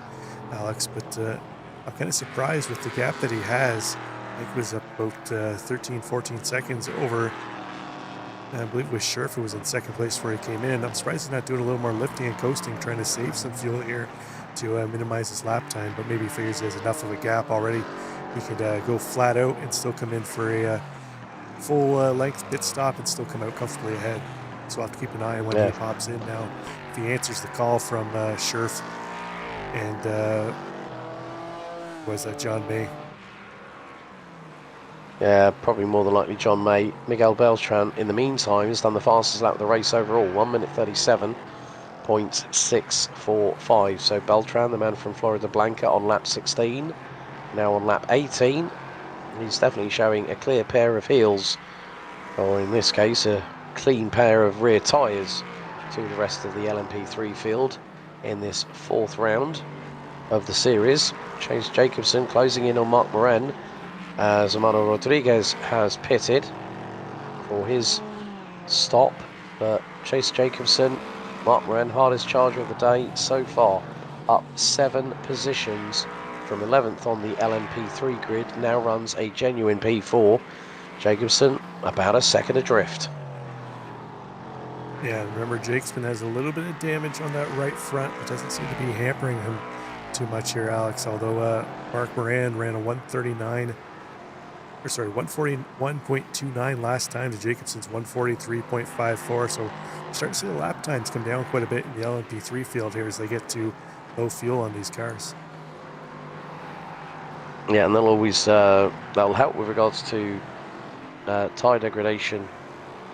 Speaker 7: Alex, but I'm kind of surprised with the gap that he has. I think it was about 13, 14 seconds over, I believe it was Scherf who was in second place where he came in. I'm surprised he's not doing a little more lifting and coasting, trying to save some fuel here to minimize his lap time, but maybe he figures he has enough of a gap already. He could go flat out and still come in for a full length pit stop and still come out comfortably ahead. So I'll have to keep an eye on when he pops in now. If he answers the call from Scherf and was that John May?
Speaker 6: Yeah, probably more than likely John May. Miguel Beltran, in the meantime, has done the fastest lap of the race overall, 1 minute 37.645. So Beltran, the man from Florida Blanca, on lap 16, now on lap 18. He's definitely showing a clear pair of heels, or in this case, a clean pair of rear tyres to the rest of the LMP3 field in this fourth round of the series. Chase Jacobson closing in on Mark Moran as Amano Rodriguez has pitted for his stop, but Chase Jacobson, Mark Moran, hardest charger of the day so far, up 7 positions from 11th on the LMP3 grid, now runs a genuine P4. Jacobson about a second adrift.
Speaker 7: Yeah, remember Jacobson has a little bit of damage on that right front. It doesn't seem to be hampering him too much here, Alex, although Mark Moran ran a 141.29 last time to Jacobson's 143.54, so we're starting to see the lap times come down quite a bit in the LMP3 field here as they get to low fuel on these cars.
Speaker 6: Yeah, and they'll always that'll help with regards to tyre degradation,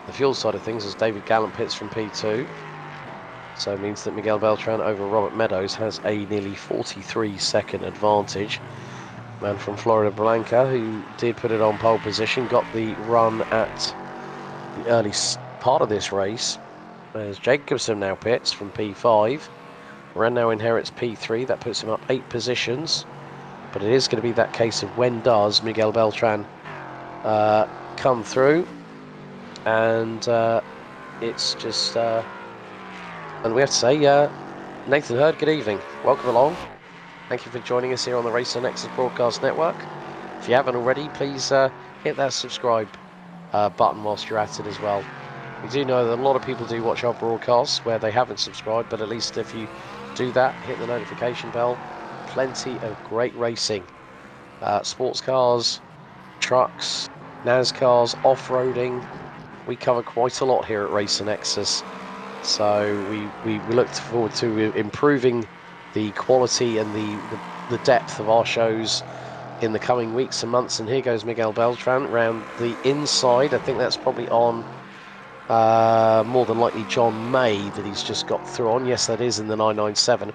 Speaker 6: the fuel side of things, as David Gallant pits from P2. So it means that Miguel Beltran over Robert Meadows has a nearly 43-second advantage. Man from Florida Blanca, who did put it on pole position, got the run at the early part of this race. As Jacobson now pits from P5. Moran now inherits P3, that puts him up 8 positions. But it is going to be that case of when does Miguel Beltran come through, and it's just and we have to say, Nathan Hurd, good evening, welcome along, thank you for joining us here on the NASCC Broadcast Network. If you haven't already, please hit that subscribe button whilst you're at it as well. We do know that a lot of people do watch our broadcasts where they haven't subscribed, but at least if you do that, hit the notification bell. Plenty of great racing, sports cars, trucks, NASCARs, off-roading. We cover quite a lot here at NASCC, so we look forward to improving the quality and the depth of our shows in the coming weeks and months. And here goes Miguel Beltran round the inside. I think that's probably on more than likely John May that he's just got through on. Yes, that is in the 997.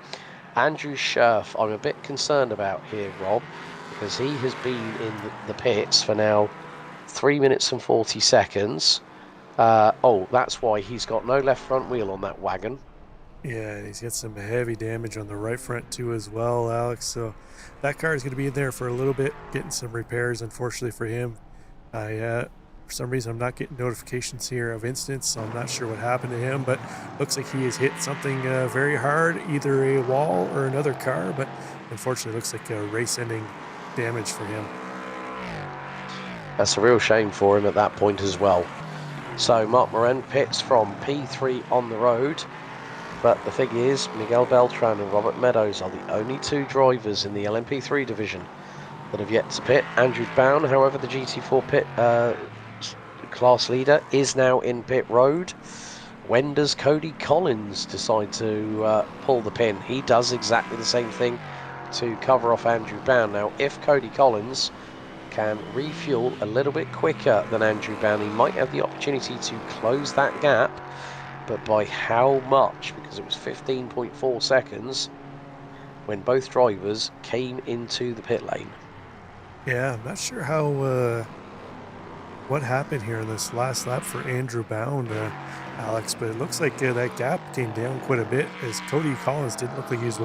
Speaker 6: Andrew Scherf, I'm a bit concerned about here, Rob, because he has been in the pits for now 3 minutes and 40 seconds. Oh, that's why he's got no left front wheel on that wagon.
Speaker 7: Yeah, he's got some heavy damage on the right front too as well, Alex. So that car is going to be in there for a little bit, getting some repairs, unfortunately for him. For some reason, I'm not getting notifications here of incidents, so I'm not sure what happened to him, but looks like he has hit something very hard, either a wall or another car, but unfortunately looks like a race-ending damage for him.
Speaker 6: That's a real shame for him at that point as well. So Mark Moran pits from P3 on the road, but the thing is, Miguel Beltran and Robert Meadows are the only 2 drivers in the LMP3 division that have yet to pit. Andrew Bown, however, the GT4 pit class leader, is now in pit road. When does Cody Collins decide to pull the pin? He does exactly the same thing to cover off Andrew Bown. Now, if Cody Collins can refuel a little bit quicker than Andrew Bown, he might have the opportunity to close that gap, but by how much? Because it was 15.4 seconds when both drivers came into the pit lane.
Speaker 7: Yeah, I'm not sure how what happened here in this last lap for Andrew Bound, Alex, but it looks like that gap came down quite a bit as Cody Collins didn't look like he was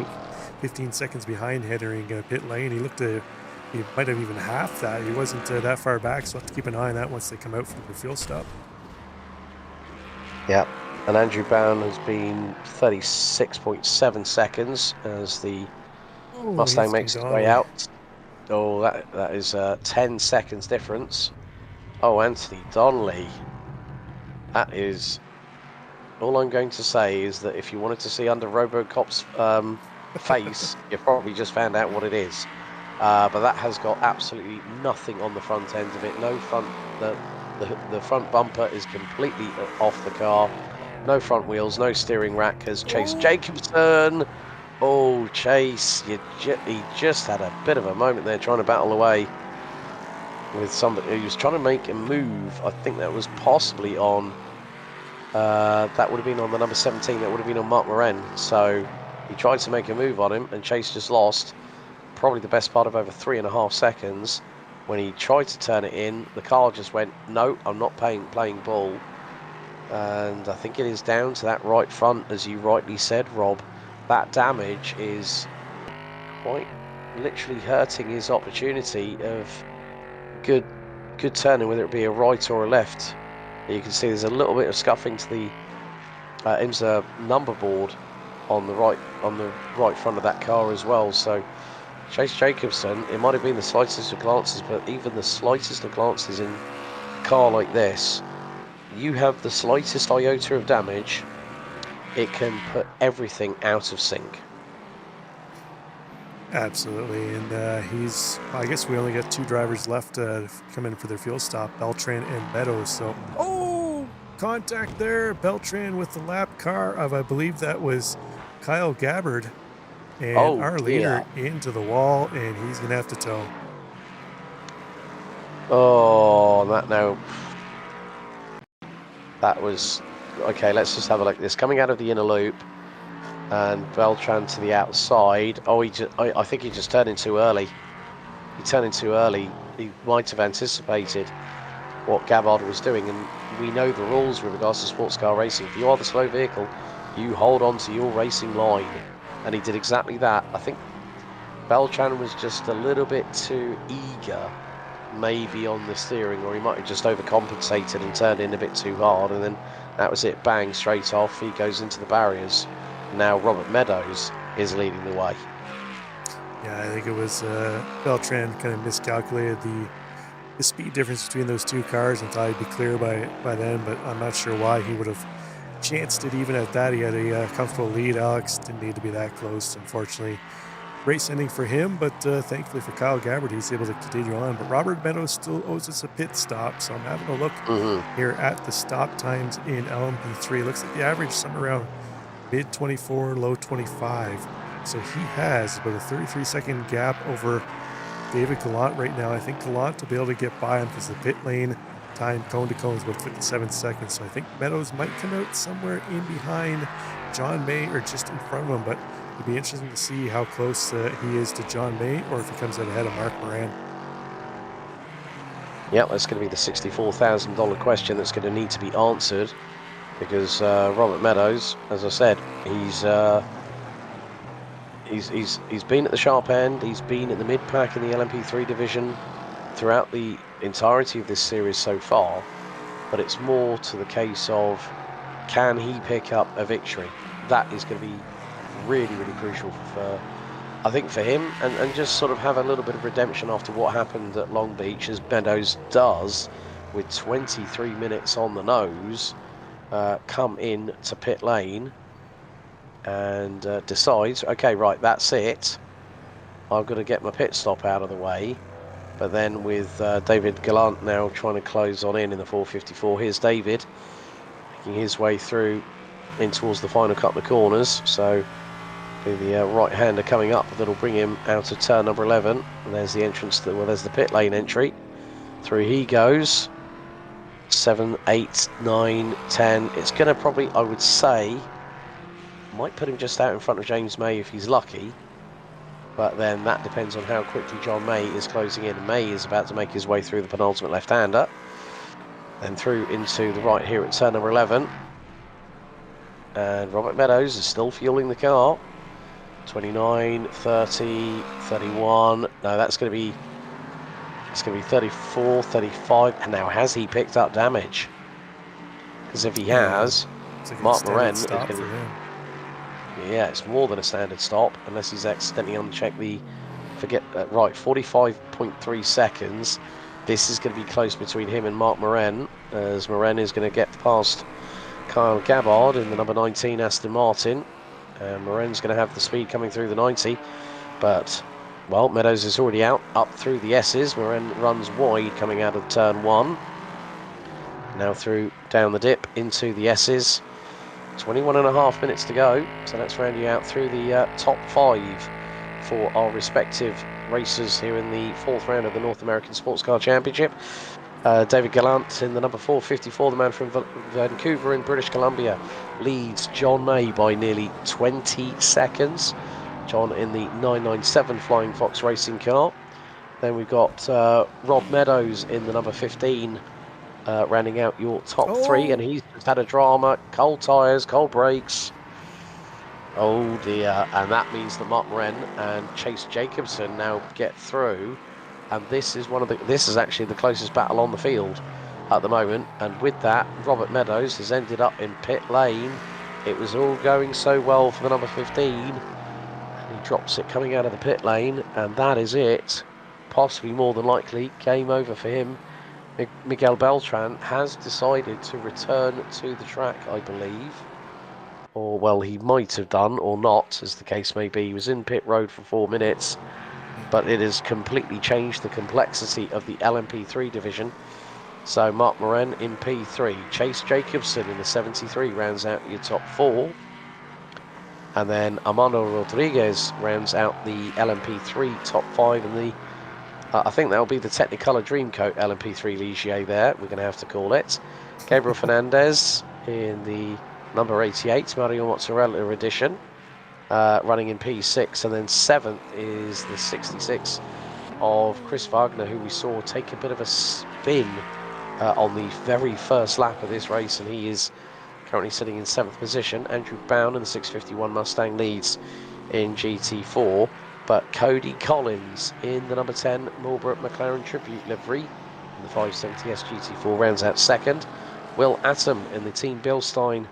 Speaker 7: 15 seconds behind entering pit lane. He looked to he might have even half that. He wasn't that far back, so we'll have to keep an eye on that once they come out from the fuel stop.
Speaker 6: Yeah, and Andrew Bowen has been 36.7 seconds as the Mustang makes its way out. Oh, that is 10 seconds difference. Oh, Anthony Donnelly. That is... All I'm going to say is that if you wanted to see under Robocop's face, you probably just found out what it is. But that has got absolutely nothing on the front end of it. No front... The front bumper is completely off the car. No front wheels, no steering rack. Has Chase Jacobson. Oh, Chase, he just had a bit of a moment there trying to battle away with somebody who was trying to make a move. I think that was possibly on... that would have been on the number 17. That would have been on Mark Moran. So he tried to make a move on him, and Chase just lost probably the best part of over 3.5 seconds. When he tried to turn it in, the car just went, no, I'm not playing ball. And I think it is down to that right front, as you rightly said, Rob. That damage is quite literally hurting his opportunity of good turning, whether it be a right or a left. You can see there's a little bit of scuffing to the IMSA number board on the right front of that car as well. So Chase Jacobson, it might have been the slightest of glances, but even the slightest of glances in a car like this, you have the slightest iota of damage, it can put everything out of sync.
Speaker 7: Absolutely, and I guess we only got 2 drivers left to come in for their fuel stop, Beltran and Meadows. So, oh, contact there, Beltran with the lap car of, I believe that was Kyle Gabbard, and our leader into the wall, and he's gonna have to tow.
Speaker 6: Oh, that was okay. Let's just have a look at this. Coming out of the inner loop, and Beltran to the outside. Oh, I think he just turned in too early. He turned in too early. He might have anticipated what Gabbard was doing, and we know the rules with regards to sports car racing. If you are the slow vehicle, you hold on to your racing line, and he did exactly that. I think Beltran was just a little bit too eager, maybe on the steering, or he might have just overcompensated and turned in a bit too hard, and then that was it. Bang, straight off. He goes into the barriers. Now Robert Meadows is leading the way.
Speaker 7: Yeah, I think it was Beltran kind of miscalculated the speed difference between those 2 cars and thought he'd be clear by then, but I'm not sure why he would have chanced it even at that. He had a comfortable lead. Alex didn't need to be that close, unfortunately. Race ending for him, but thankfully for Kyle Gabbard, he's able to continue on. But Robert Meadows still owes us a pit stop, so I'm having a look here at the stop times in LMP3. Looks like the average somewhere around mid 24, low 25. So he has about a 33-second gap over David Gallant right now. I think Gallant will be able to get by him because the pit lane time cone to cone is about 57 seconds. So I think Meadows might come out somewhere in behind John May or just in front of him, but it'd be interesting to see how close he is to John May, or if he comes out ahead of Mark Moran.
Speaker 6: Yeah, that's going to be the $64,000 question that's going to need to be answered, because Robert Meadows, as I said, he's been at the sharp end, he's been at the mid-pack in the LMP3 division throughout the entirety of this series so far, but it's more to the case of, can he pick up a victory? That is going to be really, really crucial for, I think, for him, and just sort of have a little bit of redemption after what happened at Long Beach, as Meadows does with 23 minutes on the nose, come in to pit lane and decides, okay, right, that's it, I've got to get my pit stop out of the way. But then with David Gallant now trying to close on in the 454, here's David making his way through in towards the final couple of corners. So the right-hander coming up, that'll bring him out of turn number 11. And there's the entrance, there's the pit lane entry. Through he goes. 7, 8, 9, 10. It's going to probably, I would say, might put him just out in front of James May if he's lucky. But then that depends on how quickly John May is closing in. May is about to make his way through the penultimate left-hander. Then through into the right here at turn number 11. And Robert Meadows is still fueling the car. 29, 30, 31. No, that's going to be It's going to be 34, 35. And now, has he picked up damage? Because if he has,
Speaker 7: like
Speaker 6: Mark Moran is
Speaker 7: stop
Speaker 6: going
Speaker 7: for
Speaker 6: to...
Speaker 7: him.
Speaker 6: Yeah, it's more than a standard stop, unless he's accidentally unchecked the... right, 45.3 seconds. This is going to be close between him and Mark Moran, as Moran is going to get past Kyle Gabbard in the number 19 Aston Martin. And Moran's going to have the speed coming through the 90, but, well, Meadows is already out, up through the S's. Moran runs wide coming out of turn 1. Now through, down the dip, into the S's. 21.5 minutes to go, so let's round you out through the top 5 for our respective racers here in the 4th round of the North American Sports Car Championship. David Gallant in the number 454, the man from Vancouver in British Columbia, leads John May by nearly 20 seconds. John in the 997 Flying Fox racing car. Then we've got Rob Meadows in the number 15, rounding out your top 3, and he's just had a drama. Cold tyres, cold brakes. Oh dear, and that means that Mark Moran and Chase Jacobson now get through. And this is actually the closest battle on the field at the moment. And with that, Robert Meadows has ended up in pit lane. It was all going so well for the number 15. And he drops it coming out of the pit lane, and that is it. Possibly more than likely, game over for him. Miguel Beltran has decided to return to the track, I believe. Or, well, he might have done, or not, as the case may be. He was in pit road for 4 minutes. But it has completely changed the complexity of the LMP3 division. So Mark Moran in P3, Chase Jacobson in the 73 rounds out your top 4, and then Armando Rodriguez rounds out the LMP3 top 5, and the I think that'll be the Technicolor Dreamcoat LMP3 Ligier there, we're going to have to call it. Gabriel Fernandez in the number 88 Mario Mozzarella edition, running in P6, and then 7th is the 66 of Chris Wagner, who we saw take a bit of a spin on the very first lap of this race, and he is currently sitting in 7th position. Andrew Bown in the 651 Mustang leads in GT4, but Cody Collins in the number 10 Marlboro McLaren Tribute livery in the 570S GT4 rounds out 2nd. Will Atom in the Team Bilstein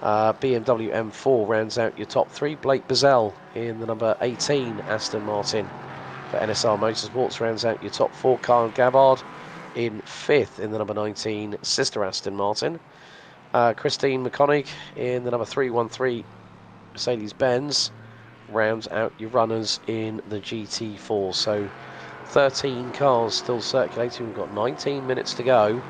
Speaker 6: BMW M4 rounds out your top 3. Blake Bazell in the number 18 Aston Martin for NSR Motorsports rounds out your top 4. Kyle Gabbard in 5th in the number 19 sister Aston Martin. Christine McConaughey in the number 313 Mercedes-Benz rounds out your runners in the GT4. So 13 cars still circulating. We've got 19 minutes to go,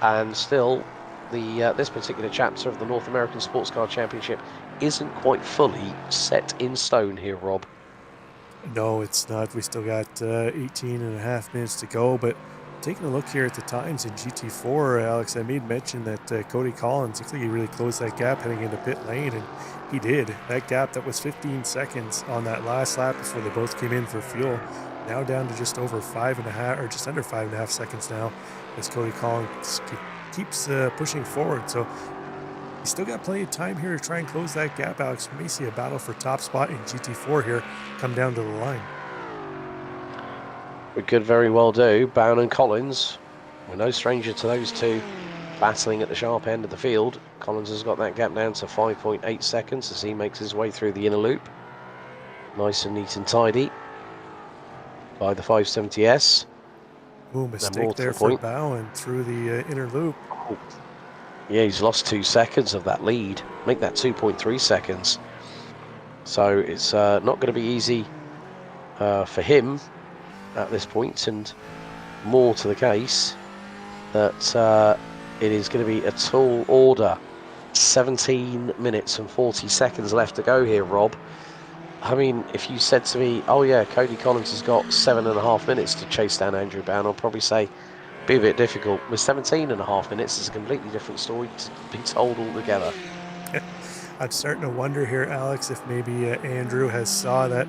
Speaker 6: and still this particular chapter of the North American Sports Car Championship isn't quite fully set in stone here, Rob.
Speaker 7: No, it's not. We still got 18.5 minutes to go, but taking a look here at the times in GT4, Alex, I made mention that Cody Collins, looks like he really closed that gap heading into pit lane, and he did. That gap that was 15 seconds on that last lap before they both came in for fuel, now down to just over 5.5, or just under 5.5 seconds now, as Cody Collins keeps pushing forward. So he's still got plenty of time here to try and close that gap, Alex. We may see a battle for top spot in GT4 here come down to the line.
Speaker 6: We could very well do. Bown and Collins, we're no stranger to those two battling at the sharp end of the field. Collins has got that gap down to 5.8 seconds as he makes his way through the inner loop. Nice and neat and tidy by the 570S.
Speaker 7: Ooh, mistake there for Bowen through the inner loop.
Speaker 6: Yeah, he's lost 2 seconds of that lead. Make that 2.3 seconds. So it's not going to be easy for him at this point, and more to the case that it is going to be a tall order. 17 minutes and 40 seconds left to go here, Rob. I mean, if you said to me, oh yeah, Cody Collins has got 7.5 minutes to chase down Andrew Bown, I'll probably say be a bit difficult. With 17.5 minutes, it's a completely different story to be told altogether.
Speaker 7: I'm starting to wonder here, Alex, if maybe Andrew has saw that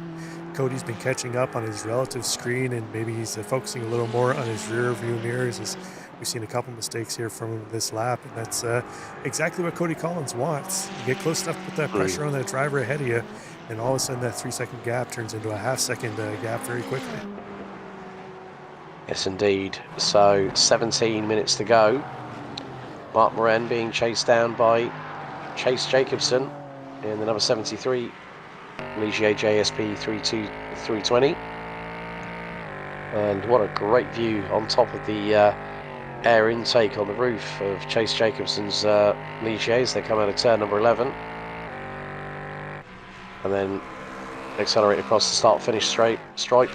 Speaker 7: Cody's been catching up on his relative screen, and maybe he's focusing a little more on his rear view mirrors, as we've seen a couple mistakes here from him this lap, and that's exactly what Cody Collins wants. You get close enough to put that pressure on that driver ahead of you, and all of a sudden that 3-second gap turns into a half-second gap very quickly.
Speaker 6: Yes, indeed. So 17 minutes to go. Mark Moran being chased down by Chase Jacobson in the number 73 Ligier JSP 320. And what a great view on top of the air intake on the roof of Chase Jacobson's Ligier as they come out of turn number 11. And then accelerate across the start-finish stripe.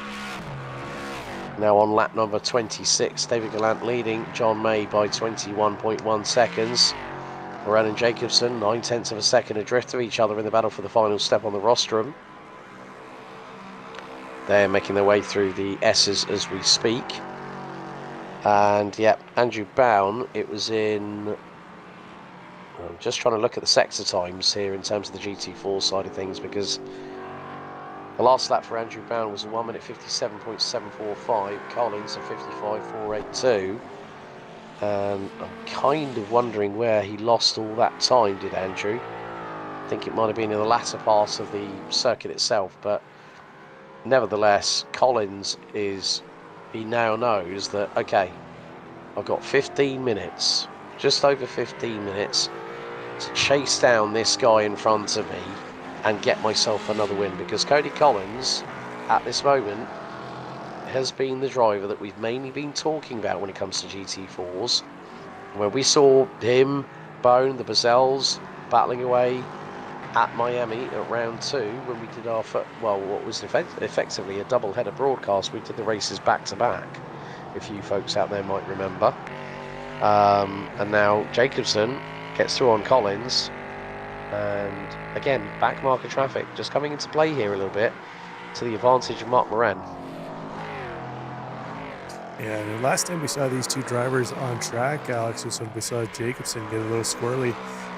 Speaker 6: Now on lap number 26, David Gallant leading John May by 21.1 seconds. Moran and Jacobson, 9/10 of a second adrift of each other in the battle for the final step on the rostrum. They're making their way through the S's as we speak. And yeah, Andrew Bown, it was in... I'm just trying to look at the sector times here in terms of the GT4 side of things, because the last lap for Andrew Bown was a 1 minute 57.745, Collins a 55.482. I'm kind of wondering where he lost all that time, did Andrew? I think it might have been in the latter part of the circuit itself, but nevertheless, Collins he now knows that, okay, I've got 15 minutes, just over 15 minutes, to chase down this guy in front of me and get myself another win, because Cody Collins, at this moment, has been the driver that we've mainly been talking about when it comes to GT4s. When we saw him, Bone, the Bazels battling away at Miami at round 2, when we did our, well, what was effectively a double-header broadcast. We did the races back-to-back, if you folks out there might remember. And now Jacobson gets through on Collins, and again, back marker traffic just coming into play here a little bit to the advantage of Mark Moran.
Speaker 7: Yeah, and last time we saw these two drivers on track, Alex, was when we saw Jacobson get a little squirrely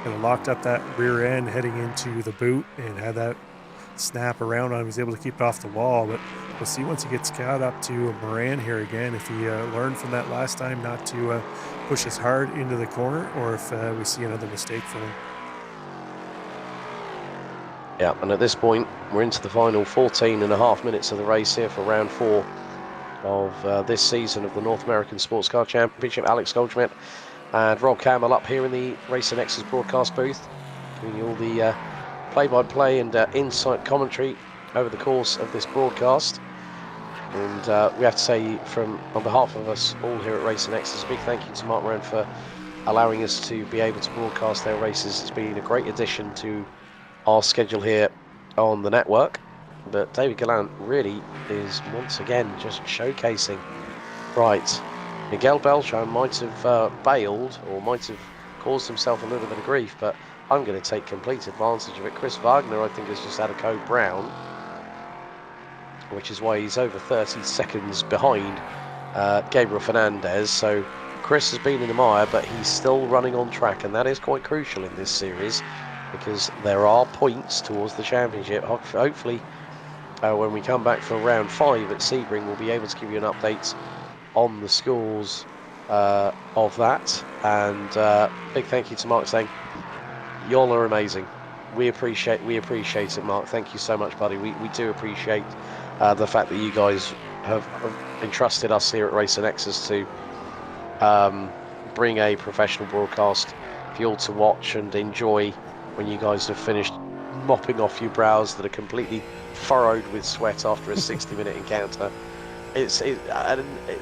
Speaker 7: and locked up that rear end heading into the boot and had that snap around on him. He was able to keep it off the wall, but we'll see once he gets caught up to Moran here again, if he learned from that last time not to push as hard into the corner, or if we see another mistake from him.
Speaker 6: Yeah, and at this point, we're into the final 14.5 minutes of the race here for round 4 of this season of the North American Sports Car Championship. Alex Goldschmidt and Rob Campbell up here in the Racer Nexus broadcast booth, giving you all the play-by-play and insight commentary over the course of this broadcast. And we have to say, on behalf of us all here at Racer Nexus, a big thank you to Mark Moran for allowing us to be able to broadcast their races. It's been a great addition to our schedule here on the network. But David Gallant really is once again just showcasing. Right, Miguel Beltran might have bailed, or might have caused himself a little bit of grief, but I'm going to take complete advantage of it. Chris Wagner, I think, has just had a code brown, which is why he's over 30 seconds behind Gabriel Fernandez. So Chris has been in the mire, but he's still running on track, and that is quite crucial in this series, because there are points towards the championship. Hopefully, when we come back for round 5 at Sebring, we'll be able to give you an update on the scores of that. And big thank you to Mark, saying y'all are amazing. We appreciate it, Mark. Thank you so much, buddy. We do appreciate the fact that you guys have entrusted us here at Racer Nexus to bring a professional broadcast for you all to watch and enjoy when you guys have finished mopping off your brows that are completely furrowed with sweat after a 60-minute encounter. It's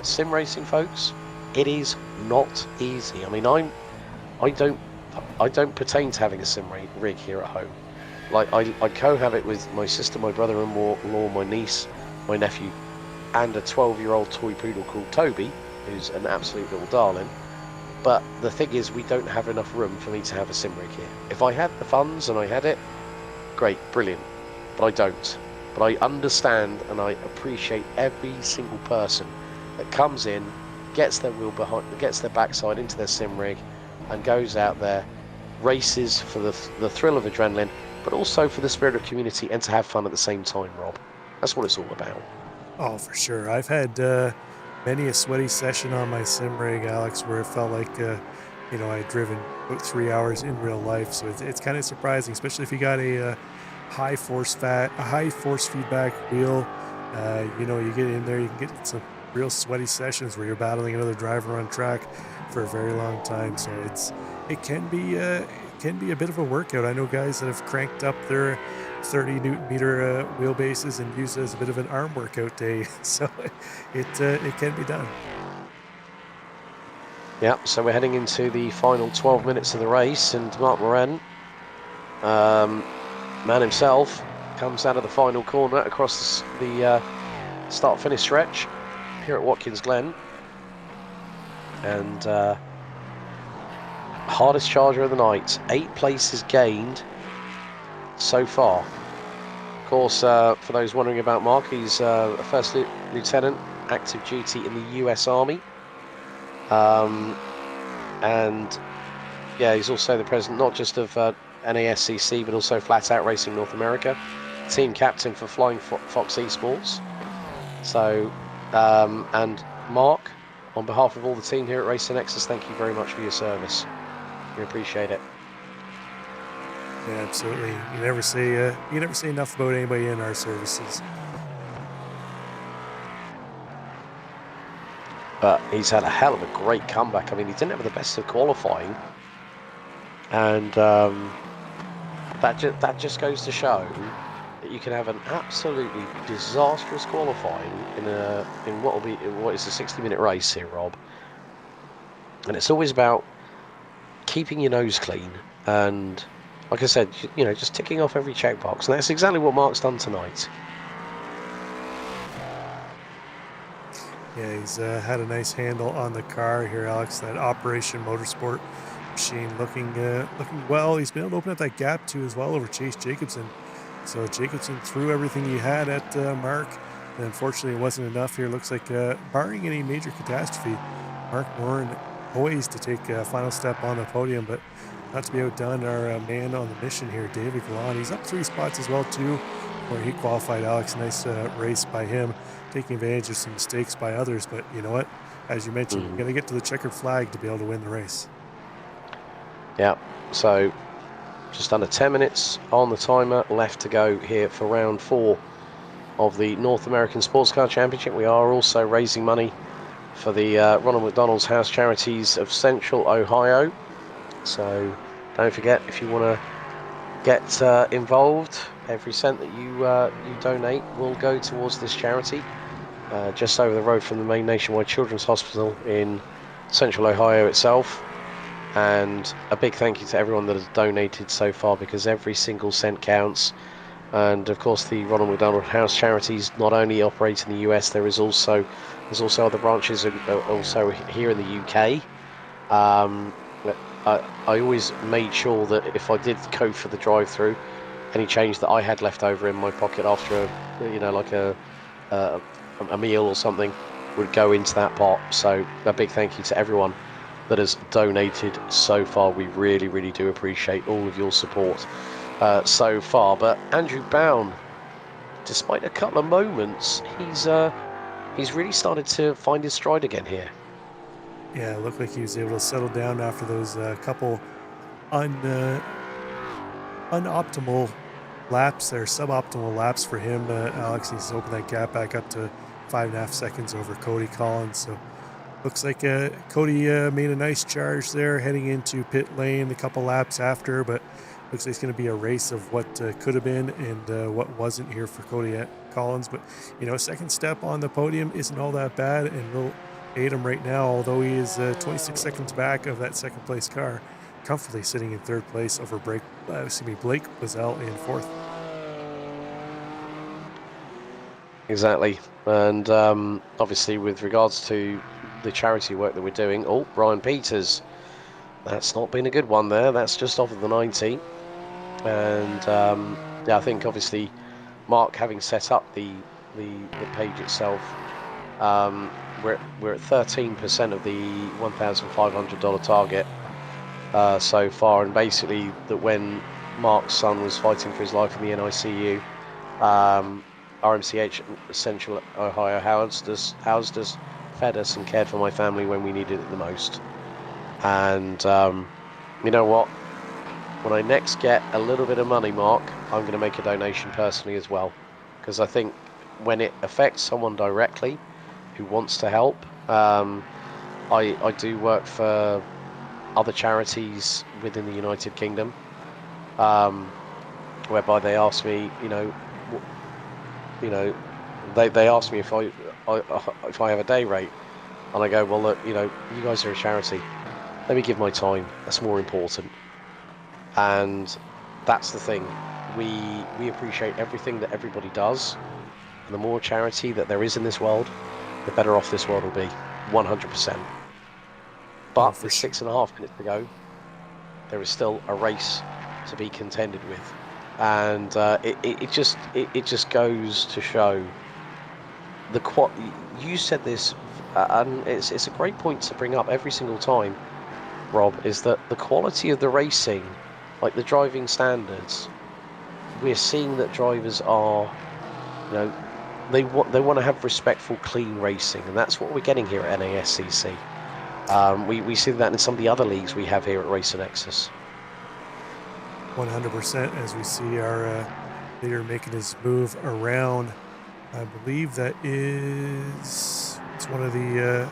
Speaker 6: sim racing, folks. It is not easy. I mean, I don't pertain to having a sim rig here at home. Like I co-have with my sister, my brother-in-law, my niece, my nephew, and a 12-year-old toy poodle called Toby, who's an absolute little darling. But the thing is, we don't have enough room for me to have a sim rig here. If I had the funds and I had it, great, brilliant. But I don't. But I understand and I appreciate every single person that comes in, gets their wheel behind, gets their backside into their sim rig, and goes out there, races for the thrill of adrenaline, but also for the spirit of community and to have fun at the same time, Rob. That's what it's all about.
Speaker 7: Oh, for sure. I've had many a sweaty session on my sim rig, Alex, where it felt like I had driven about 3 hours in real life. So it's kind of surprising, especially if you got a high force feedback wheel. You get in there, you can get some real sweaty sessions where you're battling another driver on track for a very long time. So it can be a bit of a workout. I know guys that have cranked up their 30 Newton meter wheelbases and used it as a bit of an arm workout day. So it can be done.
Speaker 6: Yeah, so we're heading into the final 12 minutes of the race, and Mark Moran, man himself, comes out of the final corner across the start-finish stretch here at Watkins Glen. And hardest charger of the night, 8 places gained so far. Of course, for those wondering about Mark, he's a first lieutenant, active duty in the US Army. And yeah, he's also the president not just of NASCC but also Flat Out Racing North America, team captain for Flying Fox Esports. So and Mark, on behalf of all the team here at Racer Nexus, thank you very much for your service. We appreciate it.
Speaker 7: Yeah, absolutely. You never say enough about anybody in our services.
Speaker 6: But he's had a hell of a great comeback. I mean, he didn't have the best of qualifying, and that just goes to show that you can have an absolutely disastrous qualifying in what is a 60-minute race here, Rob. And it's always about keeping your nose clean and, like I said, you know, just ticking off every checkbox, and that's exactly what Mark's done tonight.
Speaker 7: Yeah, he's had a nice handle on the car here, Alex. That Operation Motorsport machine looking well. He's been able to open up that gap too as well over Chase Jacobson. So Jacobson threw everything he had at Mark, and unfortunately it wasn't enough here. Looks like barring any major catastrophe, Mark Moran poised to take a final step on the podium, but not to be outdone. Our man on the mission here, David Glen, he's up 3 spots as well too, where he qualified. Alex, nice race by him, taking advantage of some mistakes by others. But you know what? As you mentioned, you're going to get to the checkered flag to be able to win the race.
Speaker 6: Yeah, so just under 10 minutes on the timer left to go here for round 4 of the North American Sports Car Championship. We are also raising money for the Ronald McDonald's House Charities of Central Ohio. So don't forget, if you want to get involved, every cent that you donate will go towards this charity. Just over the road from the main Nationwide Children's Hospital in Central Ohio itself. And a big thank you to everyone that has donated so far, because every single cent counts. And of course, the Ronald McDonald House Charities not only operate in the US, there's also other branches also here in the UK. I always made sure that if I did go for the drive-through, any change that I had left over in my pocket after a meal or something would go into that pot. So a big thank you to everyone that has donated so far. We really, really do appreciate all of your support so far. But Andrew Bown, despite a couple of moments, he's really started to find his stride again here.
Speaker 7: Yeah, it looked like he was able to settle down after those couple unoptimal laps there, suboptimal laps for him. Alex, he's opened that gap back up to 5.5 seconds over Cody Collins. So looks like Cody made a nice charge there heading into pit lane a couple laps after, but looks like it's going to be a race of what could have been and what wasn't here for Cody Collins. But, you know, second step on the podium isn't all that bad, and will aid him right now, although he is 26 seconds back of that second place car, comfortably sitting in third place over Blake Bazell in fourth.
Speaker 6: Exactly. And obviously with regards to the charity work that we're doing, Brian Peters, that's not been a good one there. That's just off of the 90. And yeah, I think obviously Mark, having set up the page itself, we're at 13% of the $1,500 target so far. And basically that when Mark's son was fighting for his life in the NICU, RMCH Central Ohio housed us, fed us and cared for my family when we needed it the most. And you know what, when I next get a little bit of money, Mark, I'm going to make a donation personally as well, because I think when it affects someone directly who wants to help. I do work for other charities within the United Kingdom, whereby they ask me, they ask me if I have a day rate, and I go, well, look, you guys are a charity. Let me give my time. That's more important. And that's the thing. We appreciate everything that everybody does, and the more charity that there is in this world, the better off this world will be, 100%. But with 6.5 minutes to go, there is still a race to be contended with, and it just goes to show the you said this, and it's a great point to bring up every single time, Rob, is that the quality of the racing, like the driving standards, we're seeing that drivers are, they want to have respectful, clean racing, and that's what we're getting here at NASCC. We see that in some of the other leagues we have here at Racer Nexus.
Speaker 7: 100%, as we see our leader making his move around. I believe that it's one of the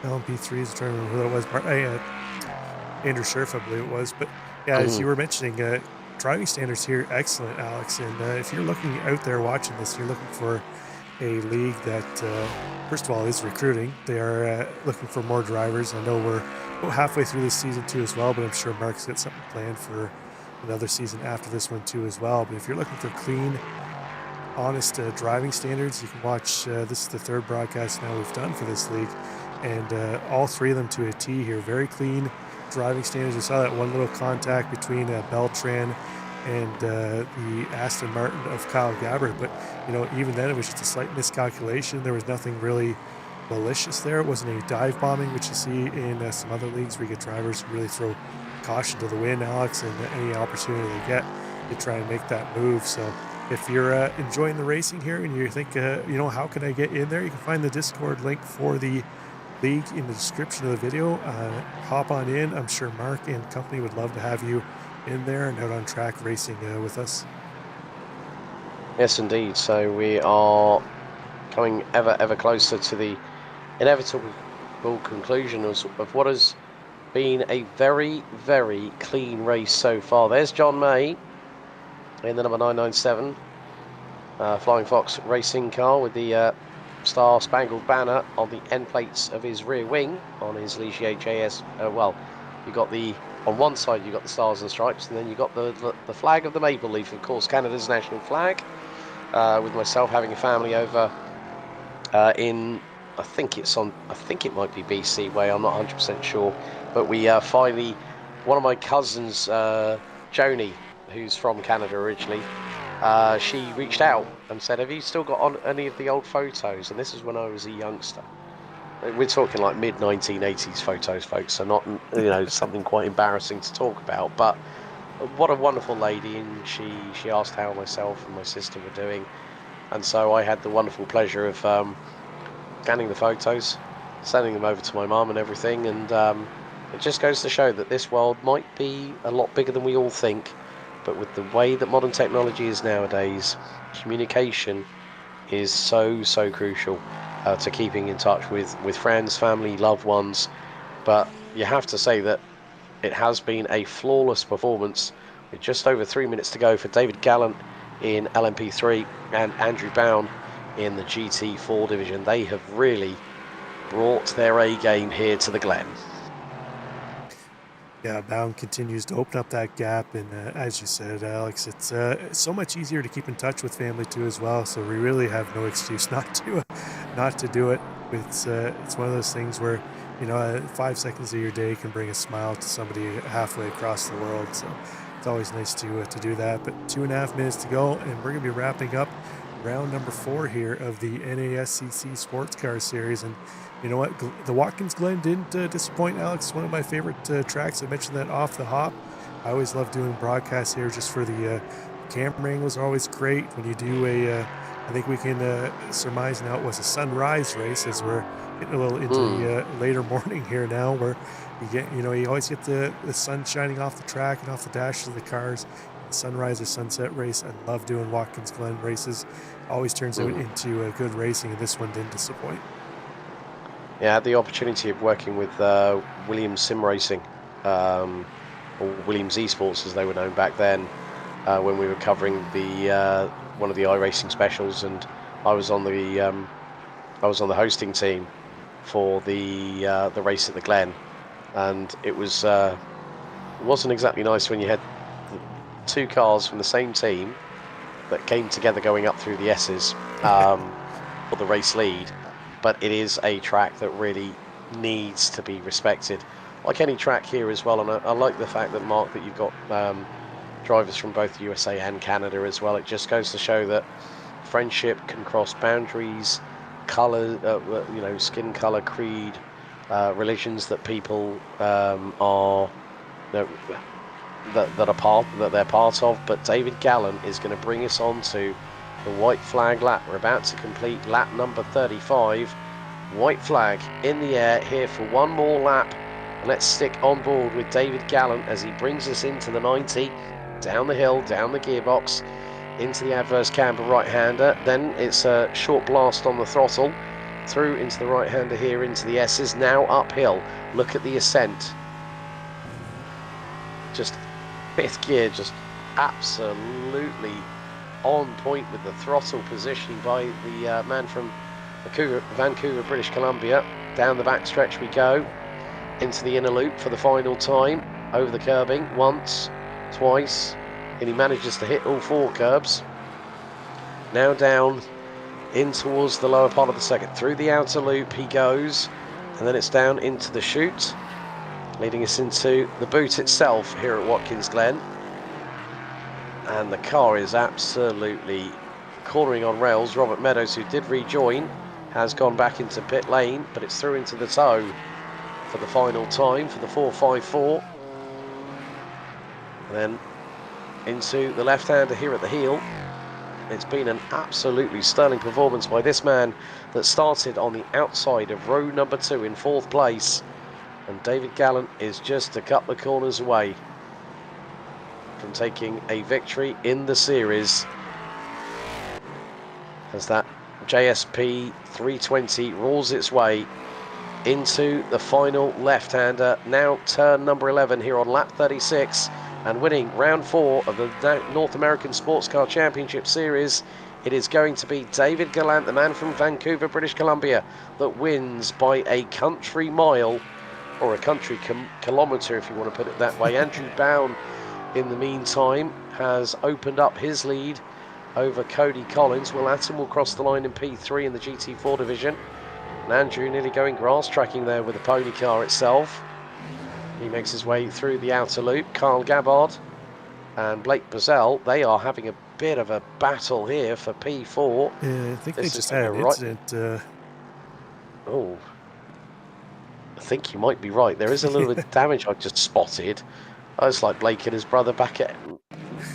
Speaker 7: LMP3s. I'm trying to remember who that was. Andrew Scherf, I believe it was. But yeah, as you were mentioning, driving standards here, excellent, Alex. And if you're looking out there watching this, you're looking for a league that, first of all, is recruiting. They are looking for more drivers. I know we're about halfway through this season too as well, but I'm sure Mark's got something planned for another season after this one too as well. But if you're looking for clean, honest driving standards, you can watch, this is the third broadcast now we've done for this league, and all three of them to a T here. Very clean driving standards. We saw that one little contact between Beltran and the Aston Martin of Kyle Gabbard, but even then it was just a slight miscalculation. There was nothing really malicious there. It wasn't a dive bombing, which you see in some other leagues where you get drivers who really throw caution to the wind, Alex, and any opportunity they get, they try and make that move. So if you're enjoying the racing here and you think, how can I get in there, you can find the Discord link for the league in the description of the video. Hop on in. I'm sure Mark and company would love to have you in there and out on track racing with us.
Speaker 6: Yes, indeed. So we are coming ever closer to the inevitable conclusion of what has been a very, very clean race so far. There's John May in the number 997 Flying Fox racing car with the Star Spangled Banner on the end plates of his rear wing on his Ligier JS. You got on one side you got the Stars and Stripes, and then you got the flag of the Maple Leaf, of course, Canada's national flag. With myself having a family over in, I think it might be BC way, I'm not 100% sure, but we finally, one of my cousins, Joni, who's from Canada originally, she reached out and said, have you still got any of the old photos? And this is when I was a youngster. We're talking like mid-1980s photos, folks, so not something quite embarrassing to talk about, but what a wonderful lady. And she asked how myself and my sister were doing, and so I had the wonderful pleasure of scanning the photos, sending them over to my mum and everything, and it just goes to show that this world might be a lot bigger than we all think, but with the way that modern technology is nowadays, communication is so crucial to keeping in touch with friends, family, loved ones. But you have to say that it has been a flawless performance with just over 3 minutes to go for David Gallant in LMP3 and Andrew Bown in the GT4 division. They have really brought their A game here to the Glen.
Speaker 7: Yeah, Bound continues to open up that gap, and as you said, Alex, it's so much easier to keep in touch with family too as well. So we really have no excuse not to do it. It's one of those things where 5 seconds of your day can bring a smile to somebody halfway across the world. So it's always nice to do that. But 2.5 minutes to go, and we're gonna be wrapping up round number 4 here of the NASCC Sportscar Series. And you know what? The Watkins Glen didn't disappoint, Alex. It's one of my favorite tracks. I mentioned that off the hop. I always love doing broadcasts here just for the camera angles are always great. When you do I think we can surmise now it was a sunrise race, as we're getting a little into the later morning here now, where you get, you always get the sun shining off the track and off the dashes of the cars. sunrise or sunset race. I love doing Watkins Glen races. Always turns out into a good racing, and this one didn't disappoint.
Speaker 6: Yeah, I had the opportunity of working with Williams Sim Racing, or Williams Esports as they were known back then, when we were covering the one of the iRacing specials, and I was on the hosting team for the race at the Glen, and it wasn't exactly nice when you had two cars from the same team that came together going up through the S's for the race lead. But it is a track that really needs to be respected, like any track here as well. And I like the fact that, Mark, that you've got drivers from both USA and Canada as well. It just goes to show that friendship can cross boundaries, color, skin color, creed, religions that people are that they're part of. But David Gallant is going to bring us on to the white flag lap. We're about to complete lap number 35. White flag in the air here for one more lap. And let's stick on board with David Gallant as he brings us into the 90, down the hill, down the gearbox, into the adverse camber right-hander. Then it's a short blast on the throttle, through into the right-hander here, into the S's, now uphill. Look at the ascent. Just fifth gear, just absolutely on point with the throttle positioning by the man from Vancouver, British Columbia. Down the back stretch we go, into the inner loop for the final time, over the curbing once, twice, and he manages to hit all four curbs. Now down in towards the lower part of the second, through the outer loop he goes, and then it's down into the chute, leading us into the boot itself here at Watkins Glen. And the car is absolutely cornering on rails. Robert Meadows, who did rejoin, has gone back into pit lane, but it's through into the toe for the final time for the 454. And then into the left-hander here at the heel. It's been an absolutely sterling performance by this man that started on the outside of row number 2 in 4th place. And David Gallant is just a couple of corners away from taking a victory in the series, as that JSP 320 rolls its way into the final left-hander. Now turn number 11 here on lap 36, and winning round 4 of the North American Sports Car Championship Series, it is going to be David Gallant, the man from Vancouver, British Columbia, that wins by a country mile, or a country kilometre if you want to put it that way. Andrew Bown, in the meantime, has opened up his lead over Cody Collins. Will Atom will cross the line in P3 in the GT4 division. And Andrew nearly going grass tracking there with the pony car itself. He makes his way through the outer loop. Carl Gabbard and Blake Bozell, they are having a bit of a battle here for P4.
Speaker 7: Yeah, I think they just had an incident.
Speaker 6: Oh, I think you might be right. There is a little bit of damage I just spotted. Oh, it's like Blake and his brother back at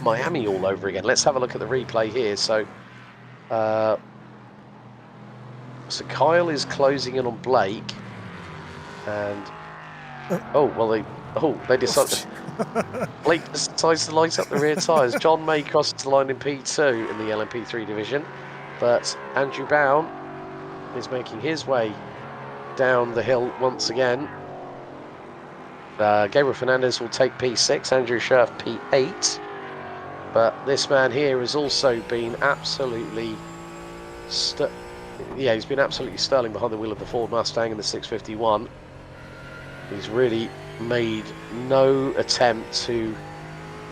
Speaker 6: Miami all over again. Let's have a look at the replay here. So Kyle is closing in on Blake, and they decided. Blake decides to light up the rear tyres. John May crosses the line in P2 in the LMP3 division, but Andrew Bown is making his way down the hill once again. Gabriel Fernandez will take P6, Andrew Scherf P8, but this man here has also been absolutely he's been absolutely sterling behind the wheel of the Ford Mustang in the 651. He's really made no attempt to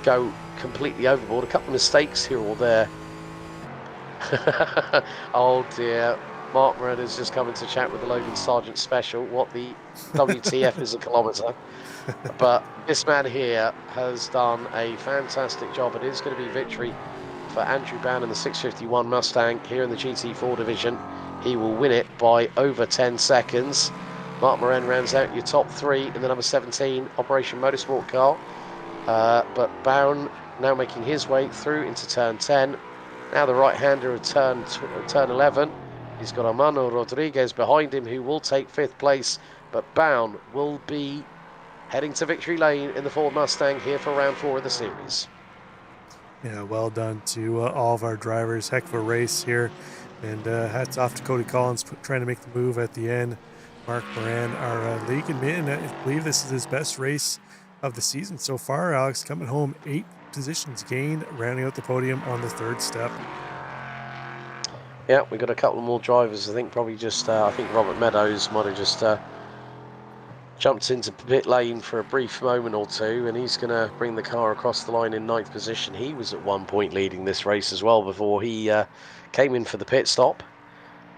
Speaker 6: go completely overboard. A couple of mistakes here or there. Oh dear, Mark Morena's just coming to chat with the Logan Sargent special. What the WTF is a kilometre? But this man here has done a fantastic job. It is going to be victory for Andrew Bown in the 651 Mustang here in the GT4 division. He will win it by over 10 seconds. Mark Moran rounds out your top 3 in the number 17 Operation Motorsport car. But Bown now making his way through into turn 10. Now the right-hander of turn 11. He's got Armando Rodriguez behind him, who will take 5th place. But Bown will be heading to victory lane in the Ford Mustang here for round 4 of the series.
Speaker 7: Yeah, well done to all of our drivers. Heck of a race here. And hats off to Cody Collins trying to make the move at the end. Mark Moran, our league admin, I believe this is his best race of the season so far. Alex coming home 8 positions gained, rounding out the podium on the 3rd step.
Speaker 6: Yeah, we got a couple more drivers. I think probably just, I think Robert Meadows might have just jumped into pit lane for a brief moment or two, and he's going to bring the car across the line in 9th position. He was at one point leading this race as well before he came in for the pit stop.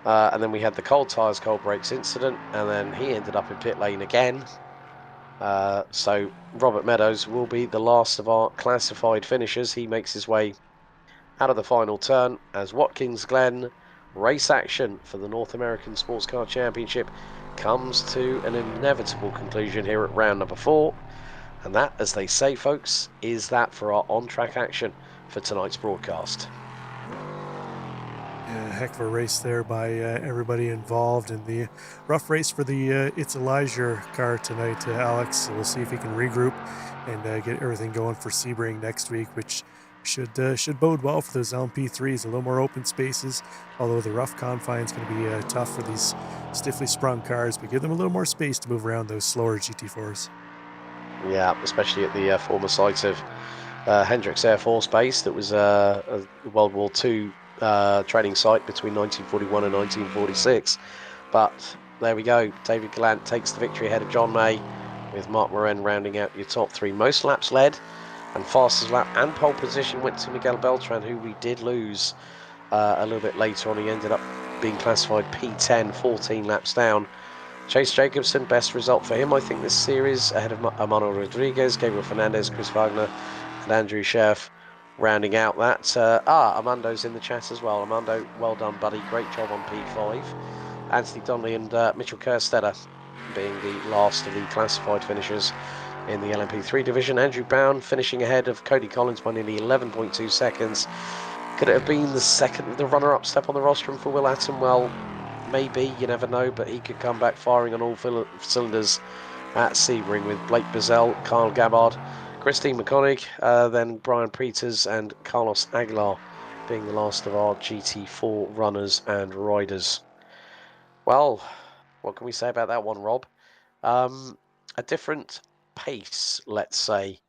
Speaker 6: And then we had the cold tyres, cold brakes incident, and then he ended up in pit lane again. So Robert Meadows will be the last of our classified finishers. He makes his way out of the final turn as Watkins Glen race action for the North American Sports Car Championship comes to an inevitable conclusion here at round number 4. And that, as they say, folks, is that for our on-track action for tonight's broadcast.
Speaker 7: Yeah, heck of a race there by everybody involved in the rough race for the It's Elijah car tonight, Alex. So we'll see if he can regroup and get everything going for Sebring next week, which should bode well for those LMP3s. A little more open spaces, although the rough confines going to be tough for these stiffly sprung cars, but give them a little more space to move around those slower GT4s.
Speaker 6: Yeah, especially at the former site of Hendricks Air Force Base that was a World War II training site between 1941 and 1946. But there we go. David Gallant takes the victory ahead of John May, with Mark Moran rounding out your top 3. Most laps led, and fastest lap and pole position went to Miguel Beltran, who we did lose a little bit later on. He ended up being classified P10, 14 laps down. Chase Jacobson, best result for him, I think, this series, ahead of Amano Rodriguez, Gabriel Fernandez, Chris Wagner, and Andrew Scherf rounding out that. Armando's in the chat as well. Armando, well done, buddy. Great job on P5. Anthony Donnelly and Mitchell Kerstetter being the last of the classified finishers in the LMP3 division. Andrew Brown finishing ahead of Cody Collins by nearly 11.2 seconds. Could it have been the runner-up step on the rostrum for Will Atom? Well, maybe, you never know, but he could come back firing on all cylinders at Sebring with Blake Bazell, Kyle Gabbard, Christine McConaughey, then Brian Peters and Carlos Aguilar being the last of our GT4 runners and riders. Well, what can we say about that one, Rob? A different pace, let's say,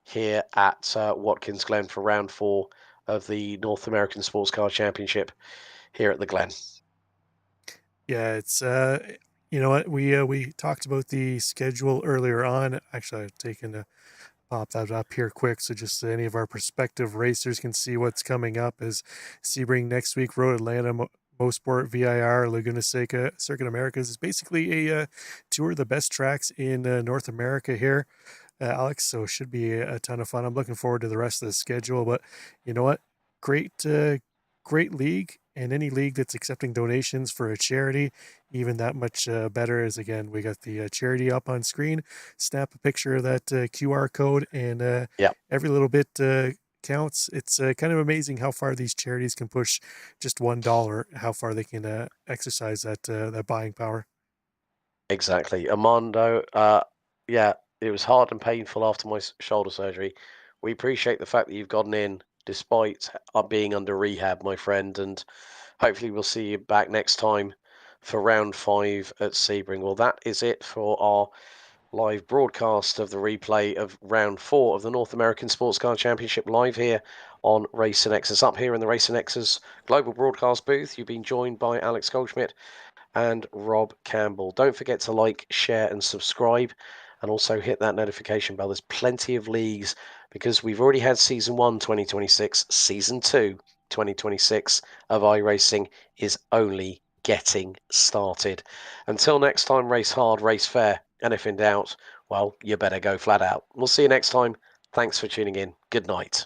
Speaker 6: here at Watkins Glen for round 4 of the North American Sports Car Championship here at the Glen.
Speaker 7: Yeah, it's you know what, we talked about the schedule earlier on. Actually, I've taken to pop that up here quick so just any of our prospective racers can see what's coming up. As Sebring next week, Road Atlanta, Mosport, VIR, Laguna Seca, Circuit Americas is basically a tour of the best tracks in North America here, Alex. So it should be a ton of fun. I'm looking forward to the rest of the schedule. But you know what? Great league, and any league that's accepting donations for a charity, even that much better. As again, we got the charity up on screen. Snap a picture of that QR code, and every little bit counts. It's kind of amazing how far these charities can push just $1, how far they can exercise that buying power.
Speaker 6: Exactly. Armando, it was hard and painful after my shoulder surgery. We appreciate the fact that you've gotten in despite being under rehab, my friend, and hopefully we'll see you back next time for round 5 at Sebring. Well, that is it for our live broadcast of the replay of round 4 of the North American Sports Car Championship live here on Race and Nexus. Up here in the Race and Nexus global broadcast booth, you've been joined by Alex Goldschmidt and Rob Campbell. Don't forget to like, share and subscribe, and also hit that notification bell. There's plenty of leagues because we've already had Season 1 2026, Season 2 2026 of iRacing is only getting started. Until next time, race hard, race fair, and if in doubt, well, you better go flat out. We'll see you next time. Thanks for tuning in. Good night.